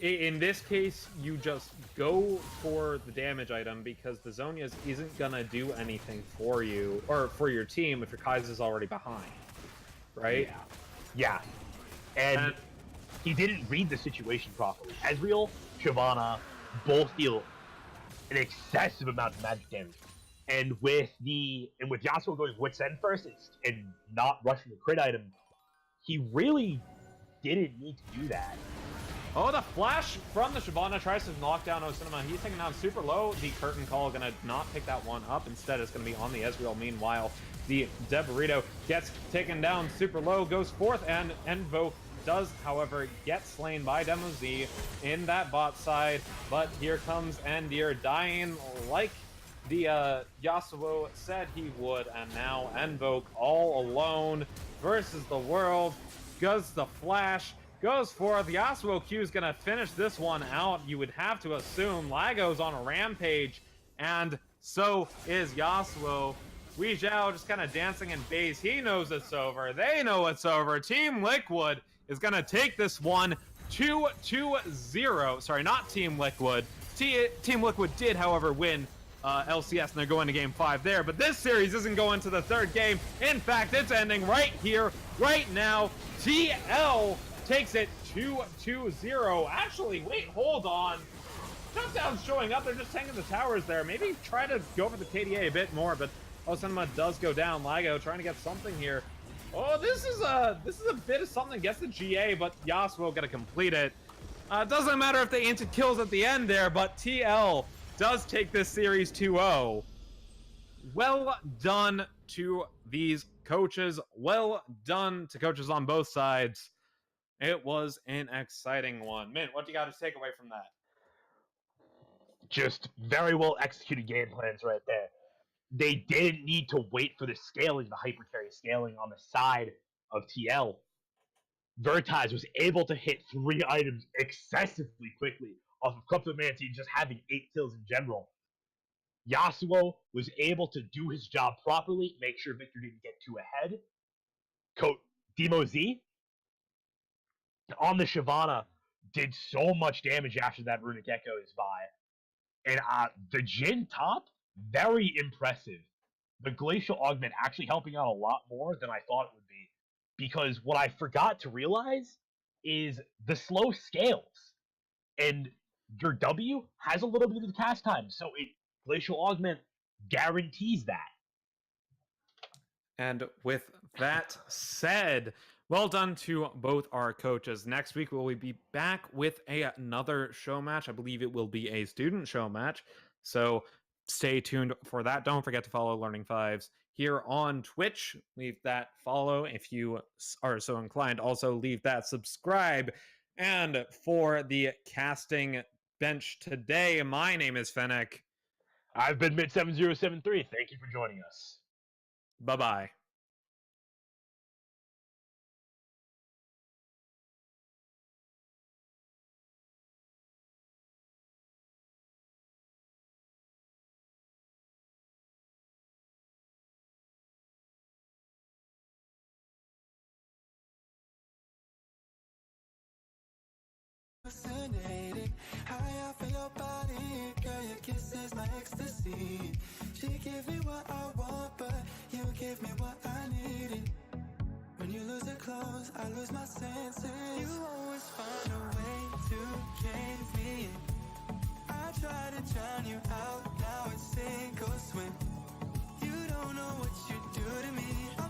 in this case, you just go for the damage item because the Zhonya's isn't gonna do anything for you or for your team if your Kai'Sa's already behind, right?
Yeah. And he didn't read the situation properly. Ezreal, Shyvana both deal an excessive amount of magic damage. And with Yasuo going Wit's End first and not rushing the crit item, he really didn't need to do that.
Oh, the flash from the Shyvana tries to knock down Osinema. He's taken down super low. The curtain call gonna not pick that one up. Instead, it's gonna be on the Ezreal. Meanwhile, the Deburrito gets taken down super low, goes forth, and Invoke does, however, get slain by DemoZ in that bot side. But here comes Endir dying like the Yasuo said he would, and now Invoke all alone versus the world. Goes the flash, goes forth. Yasuo Q is gonna finish this one out. You would have to assume Lago's on a rampage, and so is Yasuo. Wei Zhao just kind of dancing in base. He knows it's over. They know it's over. Team Liquid is gonna take this one 2-0. Sorry, not Team Liquid. Team Liquid did, however, win LCS, and they're going to game 5 there. But this series isn't going to the third game. In fact, it's ending right here, right now. TL takes it 2-0. Actually, wait, hold on. Touchdown's showing up. They're just tanking the towers there. Maybe try to go for the KDA a bit more, but Osinema does go down. Lago trying to get something here. Oh, this is a bit of something. Gets the GA, but Yasuo gonna complete it. Doesn't matter if they insta kills at the end there, but TL does take this series 2-0. Well done to these coaches. Well done to coaches on both sides. It was an exciting one. Mint, what do you got to take away from that?
Just very well executed game plans right there. They didn't need to wait for the scaling, the hypercarry scaling on the side of TL. Vertise was able to hit 3 items excessively quickly off of Cryptomancy just having 8 kills in general. Yasuo was able to do his job properly, make sure Victor didn't get too ahead. DemoZ on the Shyvana did so much damage after that Runic Echo is by. And the Jhin top, very impressive. The Glacial Augment actually helping out a lot more than I thought it would be. Because what I forgot to realize is the slow scales. And your W has a little bit of cast time, so Glacial Augment guarantees that.
And with that said, well done to both our coaches. Next week, we'll be back with another show match. I believe it will be a student show match. So stay tuned for that. Don't forget to follow Learning Fives here on Twitch. Leave that follow if you are so inclined. Also, leave that subscribe. And for the casting bench today, my name is Fennec.
I've been Mid7073. Thank you for joining us.
Bye-bye.
Fascinating, high off of your body, girl, your kiss is my ecstasy. She gives me what I want, but you give me what I needed. When you lose it close, I lose my senses. You always find a way to cave me in. I try to drown you out, now it's sink or swim. You don't know what you do to me.